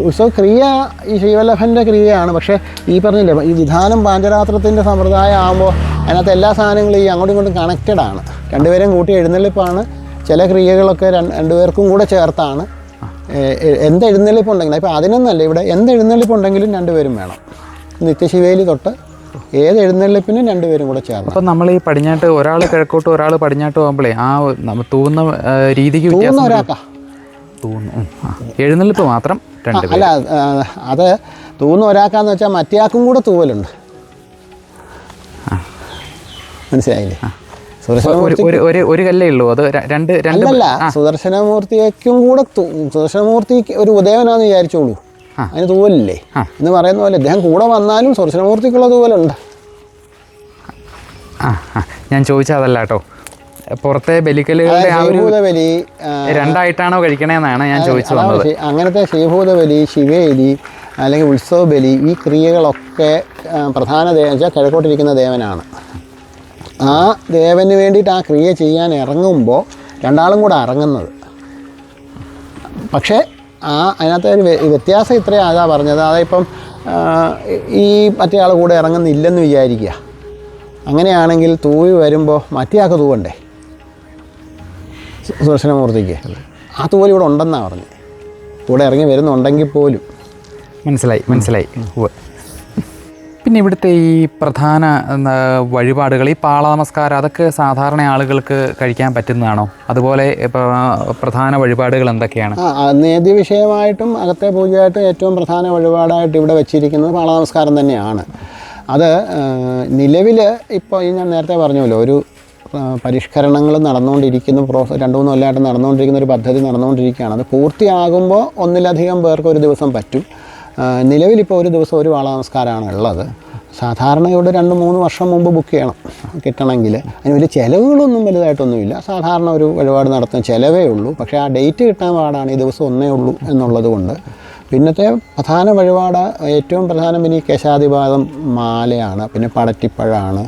[SPEAKER 1] ഉത്സവ ക്രിയ ഈ ശ്രീവല്ലഭൻ്റെ ക്രിയയാണ്. പക്ഷേ ഈ പറഞ്ഞില്ലേ ഈ വിധാനം പാഞ്ചരാത്രത്തിൻ്റെ സമ്പ്രദായം ആകുമ്പോൾ അതിനകത്ത് എല്ലാ സാധനങ്ങളും ഈ അങ്ങോട്ടും ഇങ്ങോട്ടും കണക്റ്റഡാണ്. രണ്ടുപേരെയും കൂട്ടി എഴുന്നള്ളിപ്പാണ്. ചില ക്രിയകളൊക്കെ രണ്ടുപേർക്കും കൂടെ ചേർത്താണ്. എന്ത് എഴുന്നള്ളിപ്പുണ്ടെങ്കിലും ഇപ്പോൾ അതിനൊന്നല്ല, ഇവിടെ എന്ത് എഴുന്നള്ളിപ്പുണ്ടെങ്കിലും രണ്ടുപേരും വേണം. നിത്യശിവേലി തൊട്ട് ഏത് എഴുന്നള്ളിപ്പിനും രണ്ടുപേരും കൂടെ ചേർന്ന്.
[SPEAKER 2] അപ്പം നമ്മൾ ഈ പടിഞ്ഞാട്ട് ഒരാൾ കിഴക്കോട്ടും ഒരാൾ പടിഞ്ഞാട്ടും ആകുമ്പോഴേ ആ തൂവുന്ന രീതിക്ക്
[SPEAKER 1] ഒരാൾക്കാ
[SPEAKER 2] എഴുന്നള്ളിപ്പ് മാത്രം
[SPEAKER 1] അല്ല, അത് തൂവുന്ന ഒരാൾക്കാന്ന് വെച്ചാൽ മറ്റേയാൾക്കും കൂടെ തൂവലുണ്ട്. മനസ്സിലായില്ലേ?
[SPEAKER 2] ഒരു കല്ലേ ഉള്ളൂ, അത് രണ്ട്
[SPEAKER 1] അല്ലല്ല, സുദർശനമൂർത്തിക്കും കൂടെ സുദർശനമൂർത്തിക്ക് ഒരു ഉദയവനാന്ന് വിചാരിച്ചോളൂ, അതിന് തൂവലില്ലേ എന്ന് പറയുന്ന പോലെ ഇദ്ദേഹം കൂടെ വന്നാലും സുദർശനമൂർത്തിക്കുള്ള തൂവലുണ്ട്.
[SPEAKER 2] ഞാൻ ചോദിച്ചതല്ല കേട്ടോ, പുറത്തെ ബലിക്കലുകളുടെ ആ ഒരു ബലി രണ്ടായിട്ടാണോ കഴിക്കണേന്നാണ് ഞാൻ ചോദിച്ചു വന്നത്.
[SPEAKER 1] അങ്ങനത്തെ ശ്രീഭൂത ബലി, ശിവബലി അല്ലെങ്കിൽ ഉത്സവ ബലി, ഈ ക്രിയകളൊക്കെ പ്രധാന വെച്ചാൽ കിഴക്കോട്ടിരിക്കുന്ന ദേവനാണ്. ആ ദേവന് വേണ്ടിയിട്ട് ആ ക്രിയ ചെയ്യാൻ ഇറങ്ങുമ്പോൾ രണ്ടാളും കൂടെ ഇറങ്ങുന്നത്. പക്ഷേ അതിനകത്ത് ഒരു വ്യത്യാസം ഇത്രയും അതാ പറഞ്ഞത്. അതിപ്പം ഈ മറ്റേ ആൾ കൂടെ ഇറങ്ങുന്നില്ലെന്ന് വിചാരിക്കുക. അങ്ങനെയാണെങ്കിൽ തൂവി വരുമ്പോൾ മറ്റേ ആൾക്ക് തൂവണ്ടേ സുദർശനമൂർത്തിക്ക്? ആ തൂവൽ ഇവിടെ ഉണ്ടെന്നാണ് പറഞ്ഞത്, കൂടെ ഇറങ്ങി വരുന്നുണ്ടെങ്കിൽ പോലും.
[SPEAKER 2] മനസ്സിലായി. പിന്നെ ഇവിടുത്തെ ഈ പ്രധാന വഴിപാടുകൾ, ഈ പാള നമസ്കാരം, അതൊക്കെ സാധാരണ ആളുകൾക്ക് കഴിക്കാൻ പറ്റുന്നതാണോ? അതുപോലെ ഇപ്പോൾ പ്രധാന വഴിപാടുകൾ എന്തൊക്കെയാണ്?
[SPEAKER 1] നേദ്യ വിഷയമായിട്ടും അകത്തെ പൂജയായിട്ടും ഏറ്റവും പ്രധാന വഴിപാടായിട്ട് ഇവിടെ വെച്ചിരിക്കുന്നത് പാള നമസ്കാരം തന്നെയാണ്. അത് നിലവിൽ ഇപ്പോൾ ഞാൻ നേരത്തെ പറഞ്ഞല്ലോ, ഒരു പരിഷ്കരണങ്ങൾ നടന്നുകൊണ്ടിരിക്കുന്ന 2-3 കൊല്ലമായിട്ട് നടന്നുകൊണ്ടിരിക്കുന്ന ഒരു പദ്ധതി നടന്നുകൊണ്ടിരിക്കുകയാണ്. അത് പൂർത്തിയാകുമ്പോൾ ഒന്നിലധികം പേർക്ക് ഒരു ദിവസം പറ്റും. നിലവിലിപ്പോൾ ഒരു ദിവസം ഒരു പാള നമസ്കാരമാണ് ഉള്ളത്. സാധാരണ ഇവിടെ 2-3 വർഷം മുമ്പ് ബുക്ക് ചെയ്യണം കിട്ടണമെങ്കിൽ. അതിന് വലിയ ചിലവുകളൊന്നും വലുതായിട്ടൊന്നുമില്ല. സാധാരണ ഒരു വഴിപാട് നടത്തുന്ന ചിലവേ ഉള്ളൂ. പക്ഷേ ആ ഡേറ്റ് കിട്ടാൻ പാടാണ്, ഈ ദിവസം ഒന്നേ ഉള്ളൂ എന്നുള്ളത് കൊണ്ട്. പിന്നത്തെ പ്രധാന വഴിപാട് ഏറ്റവും പ്രധാനം പിന്നെ ഈ കേശാദിപാദം മാലയാണ്, പിന്നെ പടറ്റിപ്പഴമാണ്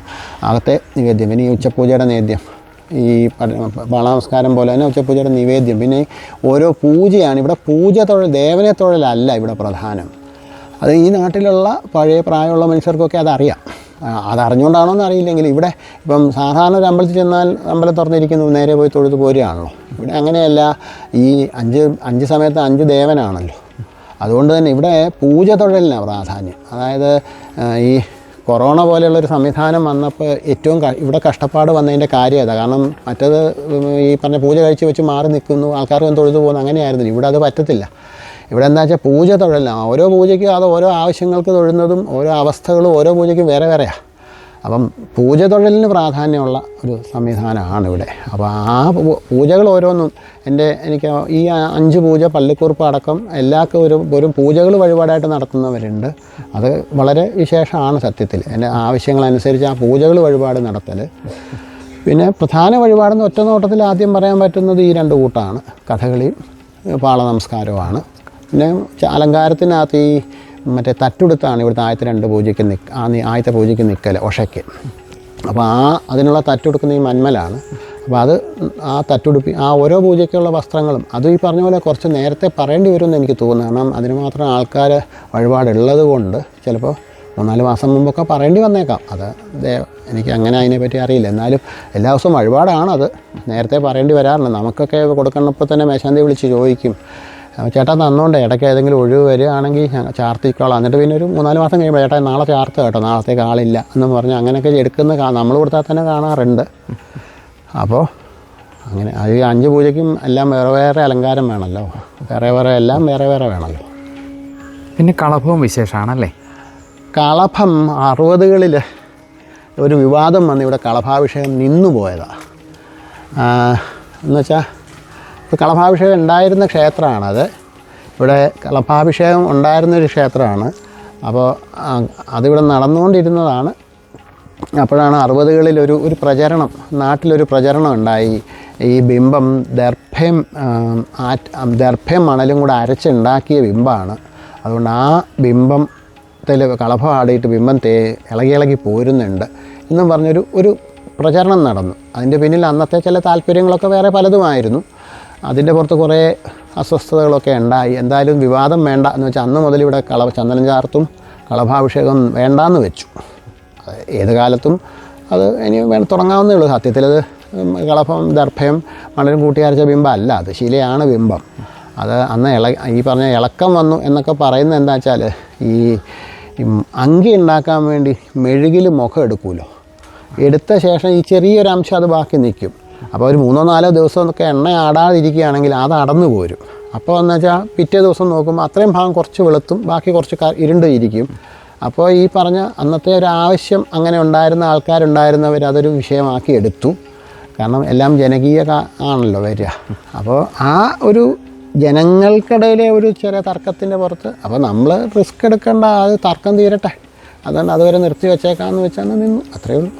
[SPEAKER 1] അകത്തെ നിവേദ്യം. പിന്നെ ഈ ഉച്ചപൂജയുടെ നേദ്യം, ഈ പാള നമസ്കാരം പോലെ തന്നെ ഉച്ചപൂജയുടെ നിവേദ്യം. പിന്നെ ഓരോ പൂജയാണ് ഇവിടെ. പൂജ തൊഴിൽ, ദേവനെ തൊഴിലല്ല ഇവിടെ പ്രധാനം. അത് ഈ നാട്ടിലുള്ള പഴയ പ്രായമുള്ള മനുഷ്യർക്കൊക്കെ അതറിയാം. അതറിഞ്ഞുകൊണ്ടാണോ എന്ന് അറിയില്ലെങ്കിൽ ഇവിടെ ഇപ്പം സാധാരണ ഒരു അമ്പലത്തിൽ ചെന്നാൽ അമ്പലം തുറന്നിരിക്കുന്നു, നേരെ പോയി തൊഴുത് പോരുകയാണല്ലോ. ഇവിടെ അങ്ങനെയല്ല. ഈ അഞ്ച് സമയത്ത് 5 ദേവനാണല്ലോ. അതുകൊണ്ട് തന്നെ ഇവിടെ പൂജ തൊഴിലിനാണ് പ്രാധാന്യം. അതായത് ഈ കൊറോണ പോലെയുള്ളൊരു സംവിധാനം വന്നപ്പോൾ ഏറ്റവും ഇവിടെ കഷ്ടപ്പാട് വന്നതിൻ്റെ കാര്യം അതാണ്. കാരണം മറ്റത് ഈ പറഞ്ഞ പൂജ കഴിച്ച് വെച്ച് മാറി നിൽക്കുന്നു, ആൾക്കാർ വന്ന് തൊഴുതു പോകുന്നു, അങ്ങനെയായിരുന്നു. ഇവിടെ അത് പറ്റത്തില്ല. ഇവിടെ എന്താ വെച്ചാൽ പൂജ തൊഴിലാണ്. ഓരോ പൂജയ്ക്കും അത് ഓരോ ആവശ്യങ്ങൾക്ക് തൊഴുന്നതും ഓരോ അവസ്ഥകളും ഓരോ പൂജയ്ക്കും വേറെ വേറെയാണ്. അപ്പം പൂജ തൊഴിലിന് പ്രാധാന്യമുള്ള ഒരു സംവിധാനമാണ് ഇവിടെ. അപ്പോൾ ആ പൂജകൾ ഓരോന്നും എനിക്ക് ഈ 5 പൂജ പള്ളിക്കുറുപ്പ് അടക്കം എല്ലാവർക്കും ഒരു പൂജകൾ വഴിപാടായിട്ട് നടത്തുന്നവരുണ്ട്. അത് വളരെ വിശേഷമാണ് സത്യത്തിൽ. എൻ്റെ ആവശ്യങ്ങളനുസരിച്ച് ആ പൂജകൾ വഴിപാട് നടത്തൽ. പിന്നെ പ്രധാന വഴിപാടെന്ന് ഒറ്റ നോട്ടത്തിൽ ആദ്യം പറയാൻ പറ്റുന്നത് ഈ 2 കൂട്ടമാണ്, കഥകളിയും പാള നമസ്കാരവുമാണ്. പിന്നെ അലങ്കാരത്തിനകത്ത് ഈ മറ്റേ തട്ടുടുത്താണ് ഇവിടുത്തെ ആദ്യത്തെ 2 പൂജയ്ക്ക് ആദ്യത്തെ പൂജയ്ക്ക് നിൽക്കൽ ഒഷയ്ക്ക്. അപ്പോൾ അതിനുള്ള തട്ടുടുക്കുന്ന ഈ മന്മലാണ്. അപ്പോൾ അത് ആ തട്ടുടുപ്പി ആ ഓരോ പൂജയ്ക്കുള്ള വസ്ത്രങ്ങളും അതും ഈ പറഞ്ഞ പോലെ കുറച്ച് നേരത്തെ പറയേണ്ടി വരുമെന്ന് എനിക്ക് തോന്നുന്നു. കാരണം അതിന് മാത്രം ആൾക്കാർ വഴിപാടുള്ളത് കൊണ്ട് ചിലപ്പോൾ 3-4 മാസം മുമ്പൊക്കെ പറയേണ്ടി വന്നേക്കാം. അത് എനിക്ക് അങ്ങനെ അതിനെപ്പറ്റി അറിയില്ല. എന്നാലും എല്ലാ ദിവസവും വഴിപാടാണത്. നേരത്തെ പറയേണ്ടി വരാറുണ്ട്. നമുക്കൊക്കെ കൊടുക്കണപ്പോൾ തന്നെ മേശാന്തി വിളിച്ച് ചോദിക്കും, ചേട്ടാ തന്നോണ്ടേ ഇടയ്ക്ക് ഏതെങ്കിലും ഒഴിവ് വരികയാണെങ്കിൽ ചാർത്തിക്കോളാം. എന്നിട്ട് പിന്നെ ഒരു 3-4 മാസം കഴിയുമ്പോൾ ചേട്ടാ നാളെ ചാർത്ത് കേട്ടോ, നാളത്തേക്ക് ആളില്ല എന്ന് പറഞ്ഞ് അങ്ങനെയൊക്കെ എടുക്കുന്ന നമ്മൾ കൊടുത്താൽ തന്നെ കാണാറുണ്ട്. അപ്പോൾ അങ്ങനെ അത് 5 പൂജയ്ക്കും എല്ലാം വേറെ വേറെ അലങ്കാരം വേണമല്ലോ, വേറെ വേറെ എല്ലാം വേറെ വേറെ വേണമല്ലോ.
[SPEAKER 2] പിന്നെ കളഭവും വിശേഷമാണല്ലേ?
[SPEAKER 1] കളഭം 60കളിൽ ഒരു വിവാദം വന്ന് ഇവിടെ കളഭാഭിഷേകം നിന്നു പോയതാണ്. എന്നുവെച്ചാൽ ഇപ്പോൾ കളഭാഭിഷേകം ഉണ്ടായിരുന്ന ക്ഷേത്രമാണത്. ഇവിടെ കളഭാഭിഷേകം ഉണ്ടായിരുന്നൊരു ക്ഷേത്രമാണ്. അപ്പോൾ അതിവിടെ നടന്നുകൊണ്ടിരുന്നതാണ്. അപ്പോഴാണ് 60കളിൽ ഒരു പ്രചരണം, നാട്ടിലൊരു പ്രചരണം ഉണ്ടായി. ഈ ബിംബം ദർഭയും മണലും കൂടെ അരച്ചുണ്ടാക്കിയ ബിംബമാണ്. അതുകൊണ്ട് ആ ബിംബത്തിൽ കളഭം ആടിയിട്ട് ബിംബം ഇളകി പോരുന്നുണ്ട് എന്നും പറഞ്ഞൊരു പ്രചരണം നടന്നു. അതിൻ്റെ പിന്നിൽ അന്നത്തെ ചില താല്പര്യങ്ങളൊക്കെ വേറെ പലതുമായിരുന്നു. അതിൻ്റെ പുറത്ത് കുറേ അസ്വസ്ഥതകളൊക്കെ ഉണ്ടായി. എന്തായാലും വിവാദം വേണ്ട എന്ന് വെച്ചാൽ അന്ന് മുതൽ ഇവിടെ ചന്ദനം ചാർത്തും കളഭാഭിഷേകം വേണ്ടാന്ന് വെച്ചു. ഏത് കാലത്തും അത് ഇനി തുടങ്ങാവുന്നേ ഉള്ളൂ. സത്യത്തിൽ അത് കളഭം ദർഭയും മണലും കൂട്ടി അരച്ച ബിംബം അല്ല, അത് ശിലയാണ് ബിംബം. അത് അന്ന് ഈ പറഞ്ഞ ഇളക്കം വന്നു എന്നൊക്കെ പറയുന്നത് എന്താ വെച്ചാൽ ഈ അങ്കി ഉണ്ടാക്കാൻ വേണ്ടി മെഴുകിൽ മുഖം എടുക്കുമല്ലോ, എടുത്ത ശേഷം ഈ ചെറിയൊരു അംശം അത് ബാക്കി നിൽക്കും. അപ്പോൾ ഒരു 3-4 ദിവസമൊക്കെ എണ്ണ ആടാതിരിക്കുകയാണെങ്കിൽ അത് അടന്നു പോരും. അപ്പോൾ എന്ന് വെച്ചാൽ പിറ്റേ ദിവസം നോക്കുമ്പോൾ അത്രയും ഭാഗം കുറച്ച് വെളുത്തും ബാക്കി കുറച്ച് ഇരുണ്ട് ഇരിക്കും. അപ്പോൾ ഈ പറഞ്ഞ അന്നത്തെ ഒരു ആവശ്യം അങ്ങനെ ഉണ്ടായിരുന്ന ആൾക്കാരുണ്ടായിരുന്നവർ അതൊരു വിഷയമാക്കി എടുത്തു. കാരണം എല്ലാം ജനകീയ ആണല്ലോ വരിക. അപ്പോൾ ആ ഒരു ജനങ്ങൾക്കിടയിലെ ഒരു ചെറിയ തർക്കത്തിൻ്റെ പുറത്ത് അപ്പോൾ നമ്മൾ റിസ്ക് എടുക്കേണ്ട, അത് തർക്കം തീരട്ടെ, അതുകൊണ്ട് അതുവരെ നിർത്തി വെച്ചേക്കാമെന്ന് വെച്ചാൽ നിന്നു, അത്രയേ ഉള്ളൂ.